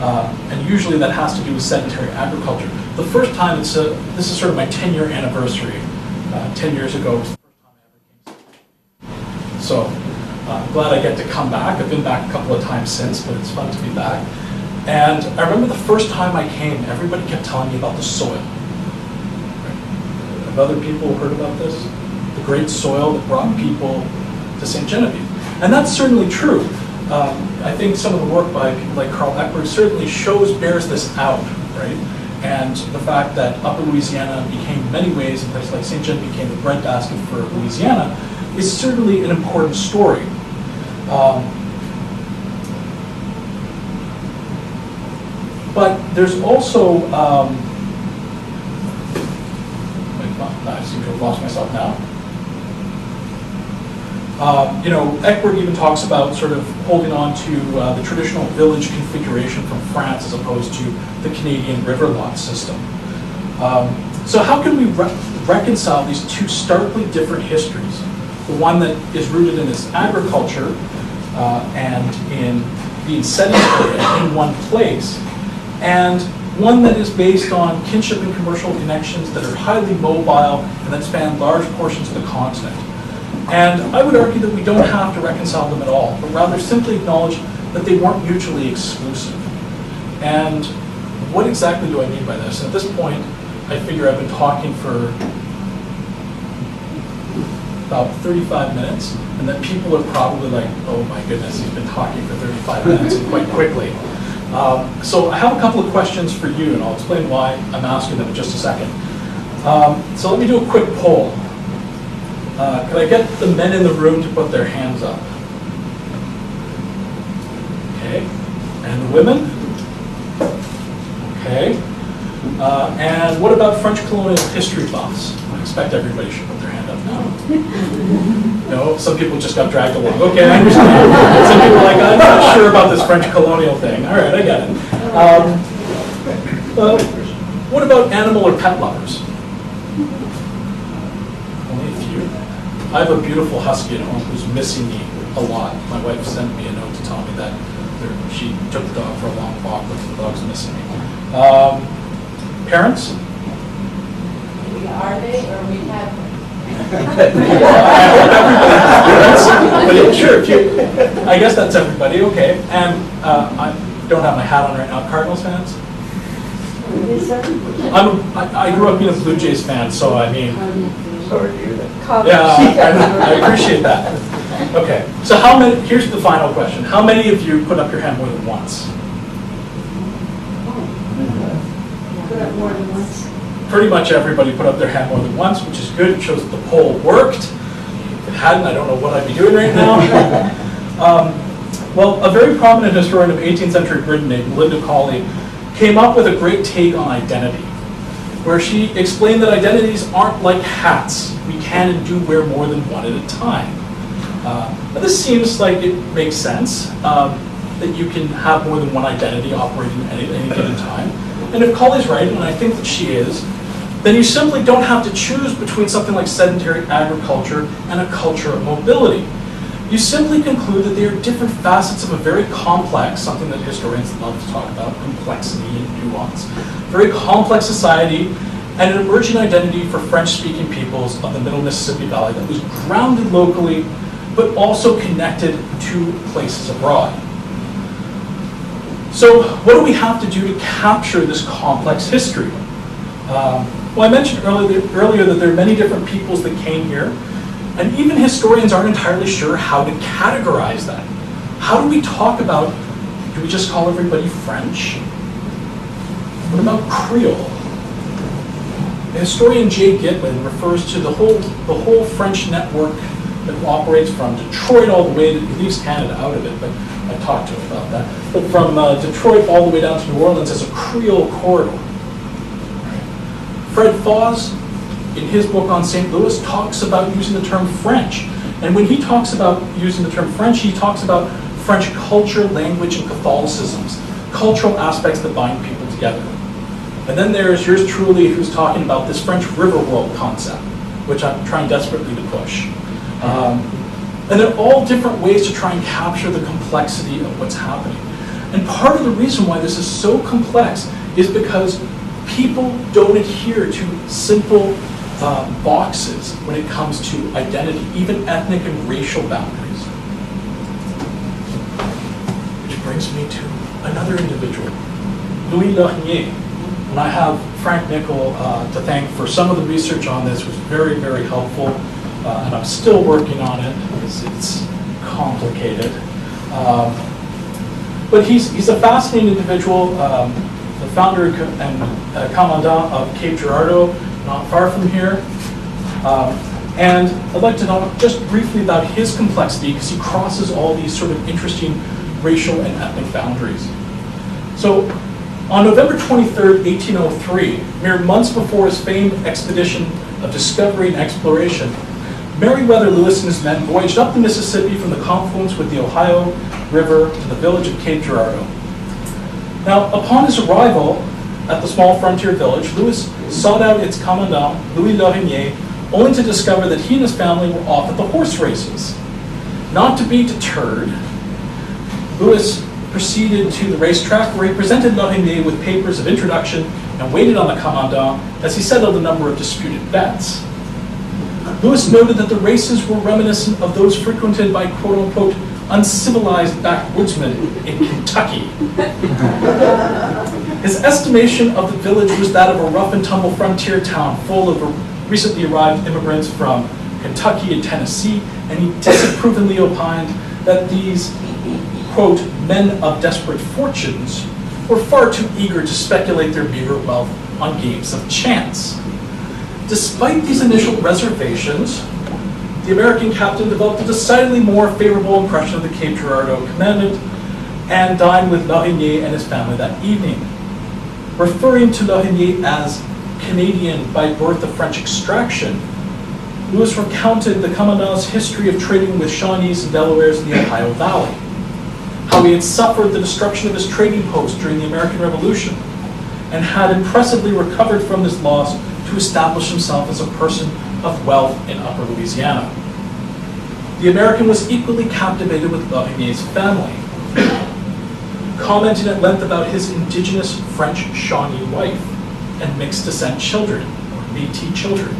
And usually that has to do with sedentary agriculture. The first time, this is sort of my 10-year anniversary. 10 years ago was the first time I ever came. So I'm glad I get to come back. I've been back a couple of times since, but it's fun to be back. And I remember the first time I came, everybody kept telling me about the soil. Have other people heard about this? The great soil that brought people to St. Genevieve. And that's certainly true. I think some of the work by people like Carl Eckberg certainly bears this out, right? And the fact that Upper Louisiana became, in many ways, a place like St. John became the breadbasket for Louisiana, is certainly an important story. But there's also, I seem to have lost myself now. Eckberg even talks about sort of holding on to the traditional village configuration from France as opposed to the Canadian river lot system. So how can we reconcile these two starkly different histories? The one that is rooted in its agriculture and in being sedentary in one place, and one that is based on kinship and commercial connections that are highly mobile and that span large portions of the continent. And I would argue that we don't have to reconcile them at all, but rather simply acknowledge that they weren't mutually exclusive. And what exactly do I mean by this? At this point, I figure I've been talking for about 35 minutes, and that people are probably like, oh my goodness, he's been talking for 35 minutes and quite quickly. So I have a couple of questions for you, and I'll explain why I'm asking them in just a second. So let me do a quick poll. Could I get the men in the room to put their hands up? Okay. And the women? Okay. And what about French colonial history buffs? I expect everybody should put their hand up now. No? Some people just got dragged along. Okay, I understand. Some people are like, I'm not sure about this French colonial thing. All right, I get it. What about animal or pet lovers? I have a beautiful husky at home who's missing me a lot. My wife sent me a note to tell me that she took the dog for a long walk, but the dog's missing me. Parents? Are they, or we have? But sure, I guess that's everybody, okay. And I don't have my hat on right now. Cardinals fans? I grew up being a Blue Jays fan, so I mean, Sorry to hear that. yeah, I appreciate that. Okay, so how many, here's the final question. How many of you put up your hand more than once? Put up more than once. Pretty much everybody put up their hand more than once, which is good. It shows that the poll worked. If it hadn't, I don't know what I'd be doing right now. Well, a very prominent historian of 18th century Britain named Melinda Cawley came up with a great take on identity, where she explained that identities aren't like hats. We can and do wear more than one at a time. This seems like it makes sense, that you can have more than one identity operating at any given time. And if Cawley's right, and I think that she is, then you simply don't have to choose between something like sedentary agriculture and a culture of mobility. You simply conclude that they are different facets of a very complex, something that historians love to talk about, complexity and nuance, very complex society, and an emerging identity for French-speaking peoples of the Middle Mississippi Valley that was grounded locally, but also connected to places abroad. So what do we have to do to capture this complex history? Well, I mentioned earlier that there are many different peoples that came here, and even historians aren't entirely sure how to categorize that. How do we talk about, do we just call everybody French? What about Creole? The historian Jay Gitlin refers to the whole French network that operates from Detroit all the way, he leaves Canada out of it, but I talked to him about that, but from Detroit all the way down to New Orleans as a Creole corridor. Fred Foss, in his book on St. Louis, talks about using the term French. And when he talks about using the term French, he talks about French culture, language, and Catholicisms, cultural aspects that bind people together. And then there's yours truly, who's talking about this French river world concept, which I'm trying desperately to push. And they're all different ways to try and capture the complexity of what's happening. And part of the reason why this is so complex is because people don't adhere to simple boxes when it comes to identity, even ethnic and racial boundaries. Which brings me to another individual, Louis Lorgnier. And I have Frank Nickel to thank for some of the research on this. It was very, very helpful. And I'm still working on it because it's complicated. But he's a fascinating individual, the founder and commandant of Cape Girardeau, not far from here. And I'd like to talk just briefly about his complexity because he crosses all these sort of interesting racial and ethnic boundaries. So on November 23rd, 1803, mere months before his famed expedition of discovery and exploration, Meriwether Lewis and his men voyaged up the Mississippi from the confluence with the Ohio River to the village of Cape Girardeau. Now, upon his arrival at the small frontier village, Lewis sought out its commandant, Louis Lorgnier, only to discover that he and his family were off at the horse races. Not to be deterred, Lewis proceeded to the racetrack where he presented Lorgnier with papers of introduction and waited on the commandant as he settled a number of disputed bets. Lewis noted that the races were reminiscent of those frequented by quote-unquote uncivilized backwoodsmen in Kentucky. His estimation of the village was that of a rough and tumble frontier town full of recently arrived immigrants from Kentucky and Tennessee, and he disapprovingly opined that these, quote, men of desperate fortunes were far too eager to speculate their meager wealth on games of chance. Despite these initial reservations, the American captain developed a decidedly more favorable impression of the Cape Girardeau commandant and dined with Lorgnier and his family that evening. Referring to Lorgnier as Canadian by birth of French extraction, Lewis recounted the commandant's history of trading with Shawnees and Delawares in the Ohio Valley, how he had suffered the destruction of his trading post during the American Revolution, and had impressively recovered from this loss to establish himself as a person of wealth in Upper Louisiana. The American was equally captivated with Lorgnier's family, commenting at length about his indigenous French Shawnee wife and mixed descent children, or Métis children.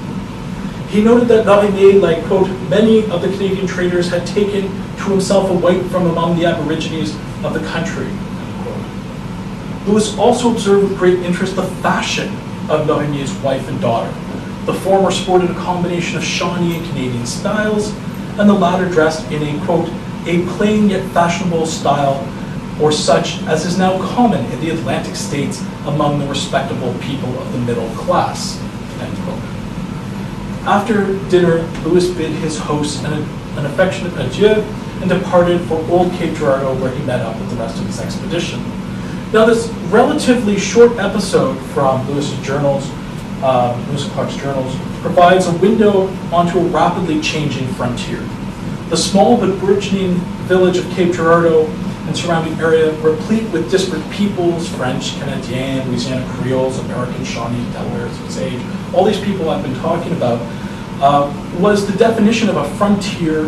He noted that Lorgnier, like, quote, many of the Canadian traders, had taken to himself a white from among the aborigines of the country, unquote. Lewis also observed with great interest the fashion of Lorgnier's wife and daughter. The former sported a combination of Shawnee and Canadian styles, and the latter dressed in a, quote, a plain yet fashionable style, or such as is now common in the Atlantic states among the respectable people of the middle class, end quote. After dinner, Lewis bid his hosts an affectionate adieu and departed for Old Cape Girardeau, where he met up with the rest of his expedition. Now, this relatively short episode from Lewis's journals, Lewis and Clark's journals, provides a window onto a rapidly changing frontier. The small but burgeoning village of Cape Girardeau and surrounding area, replete with disparate peoples, French, Canadian, Louisiana Creoles, American, Shawnee, Delawares, Osage, all these people I've been talking about, was the definition of a frontier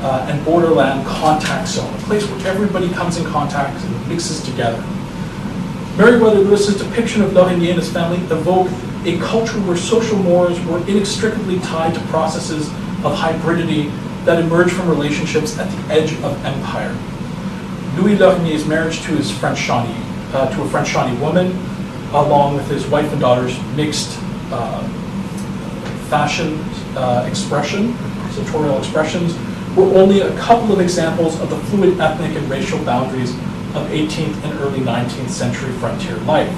and borderland contact zone, a place where everybody comes in contact and mixes together. Meriwether Lewis's depiction of Lorgnier and his family evoke a culture where social mores were inextricably tied to processes of hybridity that emerged from relationships at the edge of empire. Louis Lorgnier's marriage to his French Shawnee, to a French Shawnee woman, along with his wife and daughter's mixed fashion expression, sartorial expressions, were only a couple of examples of the fluid ethnic and racial boundaries of 18th and early 19th century frontier life.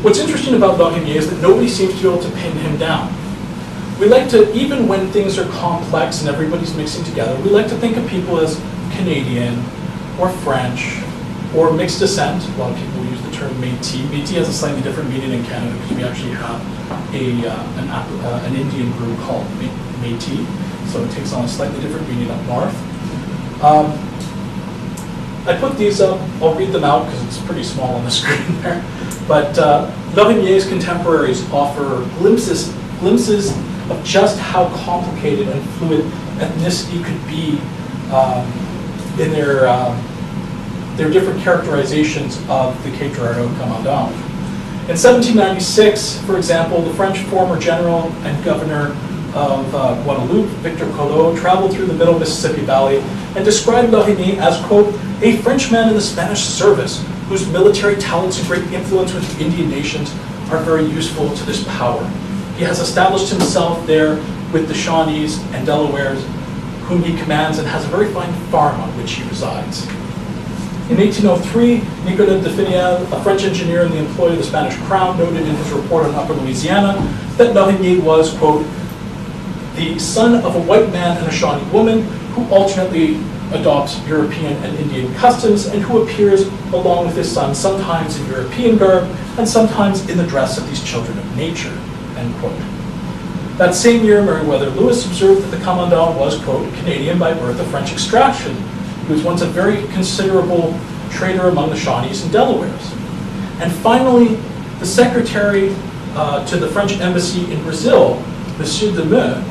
What's interesting about Lorgnier is that nobody seems to be able to pin him down. We like to, even when things are complex and everybody's mixing together, we like to think of people as Canadian or French or mixed descent. A lot of people use the term Métis. Métis has a slightly different meaning in Canada because we actually have an Indian group called Métis, so it takes on a slightly different meaning up north. I put these up, I'll read them out because it's pretty small on the screen there. But Lorgnier's contemporaries offer glimpses of just how complicated and fluid ethnicity could be in their different characterizations of the Cape Girardeau Commandant. In 1796, for example, the French former general and governor of Guadeloupe, Victor Collot, traveled through the middle Mississippi Valley and described Lorgnier as, quote, a Frenchman in the Spanish service whose military talents and great influence with the Indian nations are very useful to this power. He has established himself there with the Shawnees and Delawares, whom he commands, and has a very fine farm on which he resides. In 1803, Nicolas de Finiel, a French engineer in the employ of the Spanish Crown, noted in his report on Upper Louisiana that Lorgnier was, quote, the son of a white man and a Shawnee woman who alternately adopts European and Indian customs and who appears along with his son sometimes in European garb and sometimes in the dress of these children of nature, end quote. That same year, Meriwether Lewis observed that the Commandant was, quote, Canadian by birth of French extraction. He was once a very considerable trader among the Shawnees and Delawares. And finally, the secretary to the French embassy in Brazil, Monsieur de Meaux,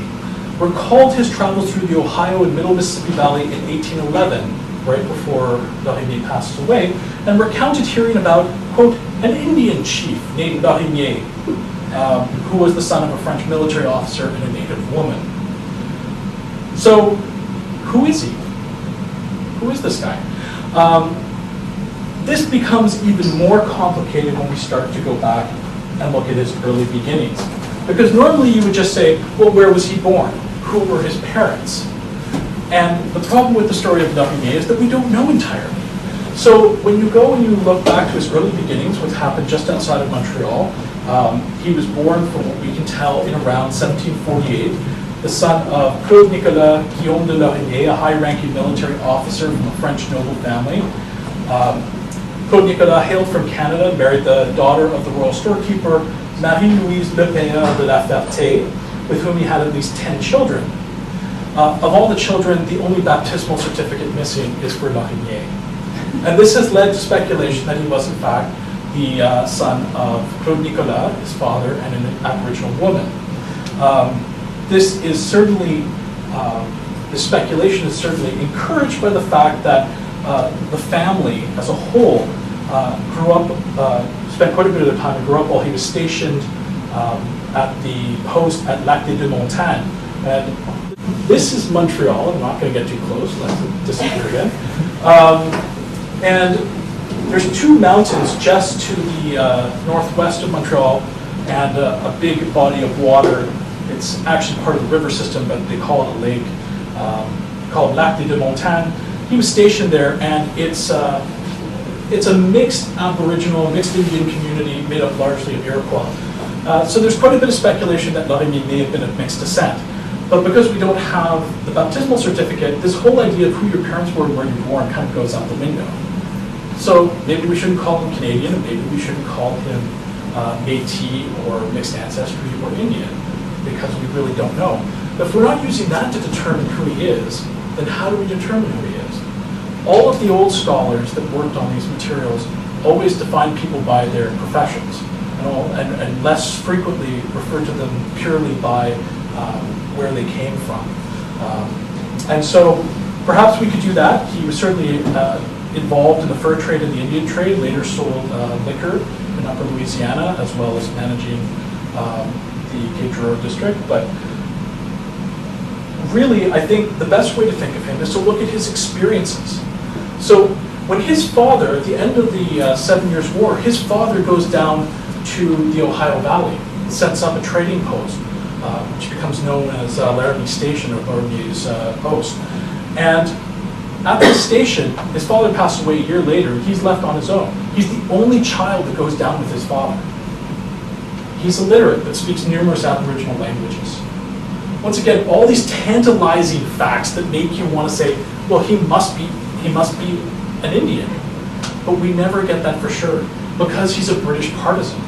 recalled his travels through the Ohio and Middle Mississippi Valley in 1811, right before Lorgnier passed away, and recounted hearing about, quote, an Indian chief named Lorgnier, who was the son of a French military officer and a native woman. So, who is he? Who is this guy? This becomes even more complicated when we start to go back and look at his early beginnings. Because normally you would just say, well, where was he born? Who were his parents? And the problem with the story of Lorgnier is that we don't know entirely. So when you go and you look back to his early beginnings, what happened just outside of Montreal, he was born, from what we can tell, in around 1748, the son of Claude Nicolas Guillaume de Lorgnier, a high-ranking military officer from a French noble family. Claude Nicolas hailed from Canada and married the daughter of the royal storekeeper, Marie-Louise Lepéa de la Ferté, with whom he had at least 10 children. Of all the children, the only baptismal certificate missing is for Lorgnier. And this has led to speculation that he was, in fact, the son of Claude Nicolas, his father, and an Aboriginal woman. This is certainly, this speculation is certainly encouraged by the fact that the family as a whole grew up, spent quite a bit of time and grew up while he was stationed at the post at Lac des Deux Montagnes. And this is Montreal. I'm not going to get too close, let it disappear again. And there's two mountains just to the northwest of Montreal and a big body of water. It's actually part of the river system, but they call it a lake, called Lac des Deux Montagnes. He was stationed there, and it's a mixed Aboriginal, mixed Indian community made up largely of Iroquois. So there's quite a bit of speculation that Lorgnier may have been of mixed descent. But because we don't have the baptismal certificate, this whole idea of who your parents were and where you were born kind of goes out the window. So maybe we shouldn't call him Canadian, and maybe we shouldn't call him Métis or mixed ancestry or Indian, because we really don't know. But if we're not using that to determine who he is, then how do we determine who he is? All of the old scholars that worked on these materials always defined people by their professions, and less frequently referred to them purely by where they came from. And so perhaps we could do that. He was certainly involved in the fur trade and the Indian trade, later sold liquor in Upper Louisiana, as well as managing the Cape Girardeau district. But really, I think the best way to think of him is to look at his experiences. So when his father, at the end of the 7 Years' War, his father goes down to the Ohio Valley, sets up a trading post, which becomes known as Laramie Station, or Laramie's post. And at this station, his father passed away a year later. He's left on his own. He's the only child that goes down with his father. He's illiterate, but speaks numerous Aboriginal languages. Once again, all these tantalizing facts that make you want to say, well, he must be an Indian. But we never get that for sure, because he's a British partisan.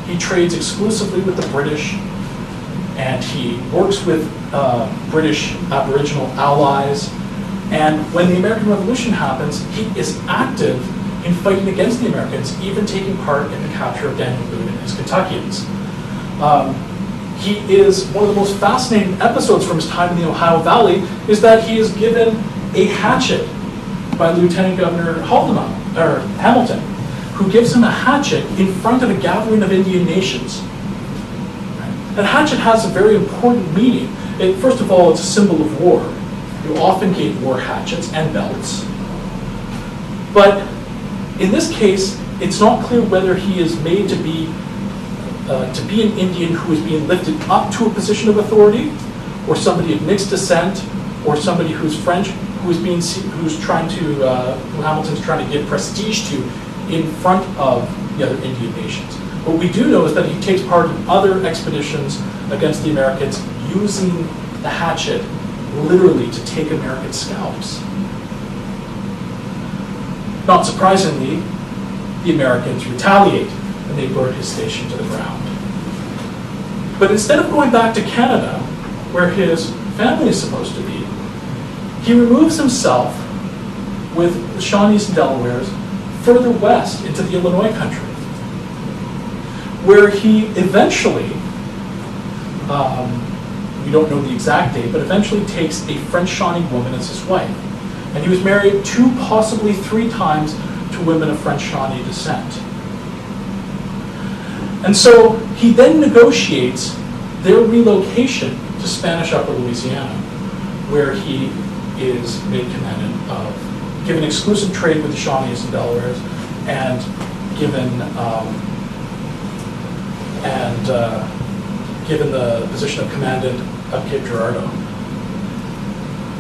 He trades exclusively with the British, and he works with British Aboriginal allies. And when the American Revolution happens, he is active in fighting against the Americans, even taking part in the capture of Daniel Boone and his Kentuckians. He is one of the most fascinating episodes from his time in the Ohio Valley is that he is given a hatchet by Lieutenant Governor Hamilton, who gives him a hatchet in front of a gathering of Indian nations. And hatchet has a very important meaning. First of all, it's a symbol of war. You often gave war hatchets and belts. But in this case, it's not clear whether he is made to be an Indian who is being lifted up to a position of authority, or somebody of mixed descent, or somebody who's French, who Hamilton's trying to give prestige to in front of the other Indian nations. What we do know is that he takes part in other expeditions against the Americans using the hatchet literally to take American scalps. Not surprisingly, the Americans retaliate and they burn his station to the ground. But instead of going back to Canada, where his family is supposed to be, he removes himself with the Shawnees and Delawares further west into the Illinois country, where he eventually, we don't know the exact date, but eventually takes a French Shawnee woman as his wife. And he was married 2, possibly 3 times to women of French Shawnee descent. And so he then negotiates their relocation to Spanish Upper Louisiana, where he is made commandant of, given exclusive trade with the Shawnees and Delawares, and given the position of commandant of Cape Girardeau.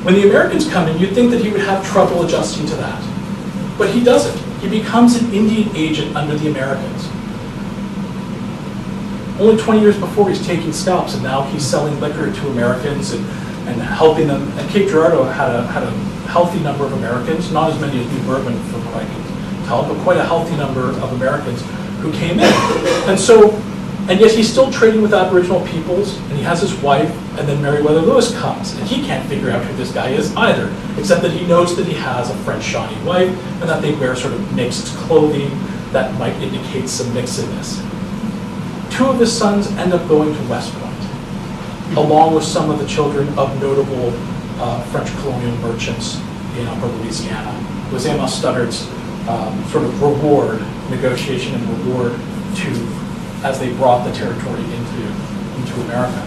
When the Americans come in, you'd think that he would have trouble adjusting to that. But he doesn't. He becomes an Indian agent under the Americans. Only 20 years before, he's taking scalps, and now he's selling liquor to Americans and helping them. And Cape Girardeau had a healthy number of Americans, not as many as New Bourbon, from what I can tell, but quite a healthy number of Americans who came in. And yet he's still trading with Aboriginal peoples, and he has his wife, and then Meriwether Lewis comes, and he can't figure out who this guy is either, except that he knows that he has a French Shawnee wife, and that they wear sort of mixed clothing that might indicate some mixedness. 2 of his sons end up going to West Point, along with some of the children of notable French colonial merchants in Upper Louisiana. It was Amos Studdard's sort of negotiation and reward as they brought the territory into America.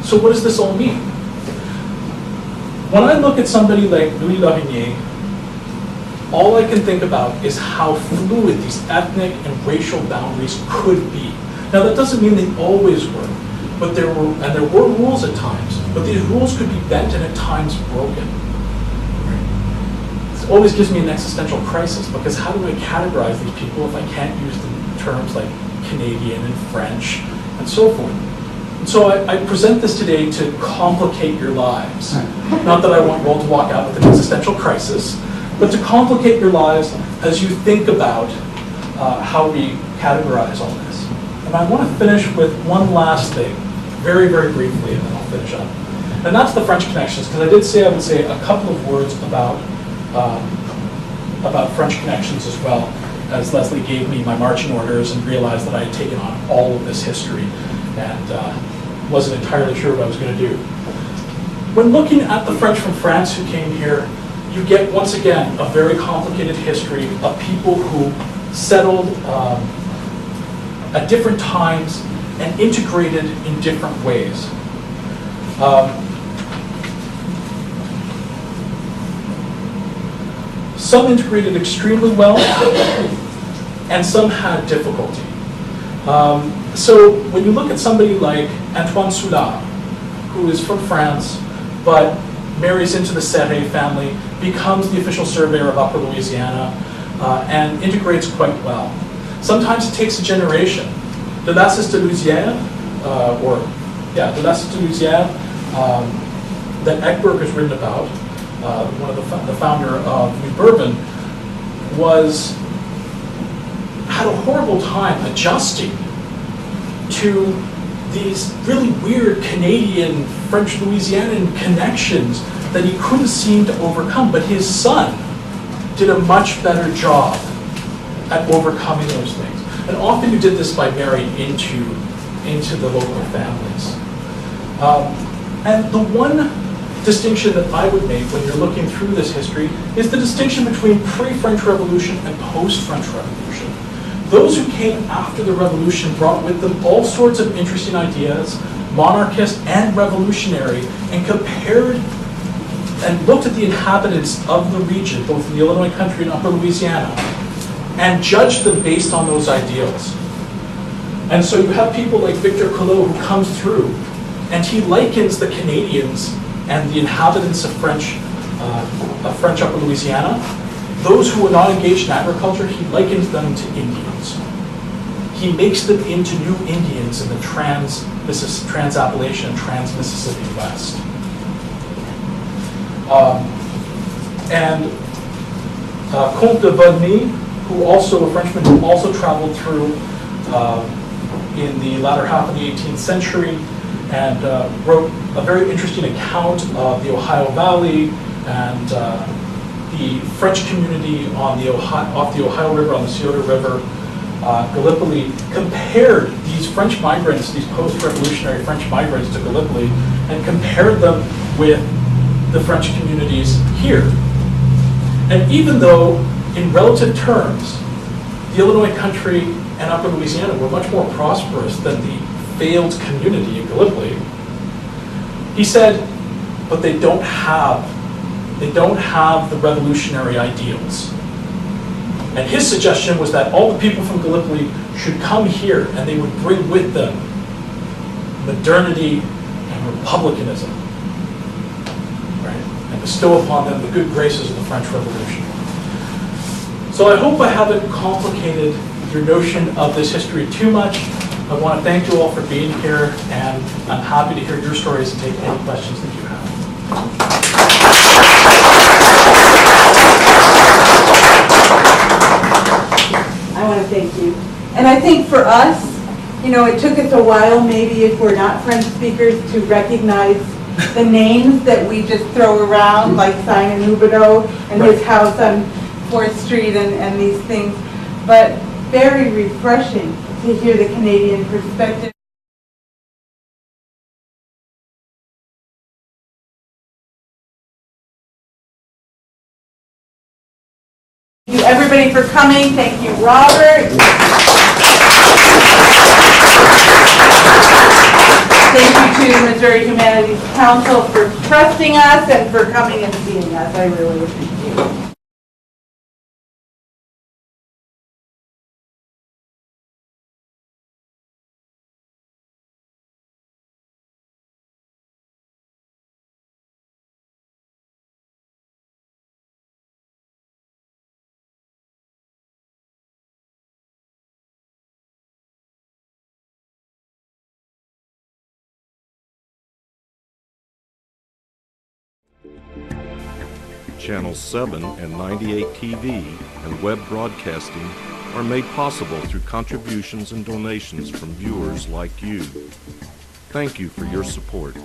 So what does this all mean? When I look at somebody like Louis Lavigny, all I can think about is how fluid these ethnic and racial boundaries could be. Now that doesn't mean they always were, but there were rules at times, but these rules could be bent and at times broken. It always gives me an existential crisis, because how do I categorize these people if I can't use the terms like Canadian and French and so forth? And so I present this today to complicate your lives. Not that I want you all to walk out with an existential crisis, but to complicate your lives as you think about how we categorize all this. And I want to finish with one last thing, very, very briefly, and then I'll finish up. And that's the French connections, because I did say I would say a couple of words about French connections as well, as Leslie gave me my marching orders and realized that I had taken on all of this history and wasn't entirely sure what I was going to do. When looking at the French from France who came here, you get, once again, a very complicated history of people who settled at different times and integrated in different ways. Some integrated extremely well, and some had difficulty. So when you look at somebody like Antoine Soulard, who is from France, but marries into the Serre family, becomes the official surveyor of Upper Louisiana, and integrates quite well. Sometimes it takes a generation. De Lassus de Louisière, De Lassus de Louisière, that Eckberg has written about, one of the founder of New Bourbon, had a horrible time adjusting to these really weird Canadian, French Louisianan connections that he couldn't seem to overcome. But his son did a much better job at overcoming those things. And often you did this by marrying into the local families. And the one distinction that I would make when you're looking through this history is the distinction between pre-French Revolution and post-French Revolution. Those who came after the Revolution brought with them all sorts of interesting ideas, monarchist and revolutionary, and compared and looked at the inhabitants of the region, both in the Illinois country and Upper Louisiana, and judged them based on those ideals. And so you have people like Victor Collot who comes through, and he likens the Canadians and the inhabitants of French Upper Louisiana, those who were not engaged in agriculture, he likens them to Indians. He makes them into new Indians in the Trans-Appalachian and Trans-Mississippi West. Comte de Volney, who also a Frenchman who also traveled through in the latter half of the 18th century and wrote a very interesting account of the Ohio Valley and the French community off the Ohio River, on the Scioto River, Gallipoli, compared these French migrants, these post-revolutionary French migrants to Gallipoli, and compared them with the French communities here. And even though, in relative terms, the Illinois country and Upper Louisiana were much more prosperous than the failed community in Gallipoli, he said, but they don't have the revolutionary ideals. And his suggestion was that all the people from Gallipoli should come here and they would bring with them modernity and republicanism, right? And bestow upon them the good graces of the French Revolution. So I hope I haven't complicated your notion of this history too much. I want to thank you all for being here, and I'm happy to hear your stories and take any questions that you have. I want to thank you. And I think for us, it took us a while, maybe if we're not French speakers, to recognize the names that we just throw around, like Simon Huberdeau and his house on 4th Street and these things. But very refreshing to hear the Canadian perspective. Thank you everybody for coming. Thank you, Robert. Thank you to Missouri Humanities Council for trusting us and for coming and seeing us. I really appreciate it. Channel 7 and 98 TV and web broadcasting are made possible through contributions and donations from viewers like you. Thank you for your support.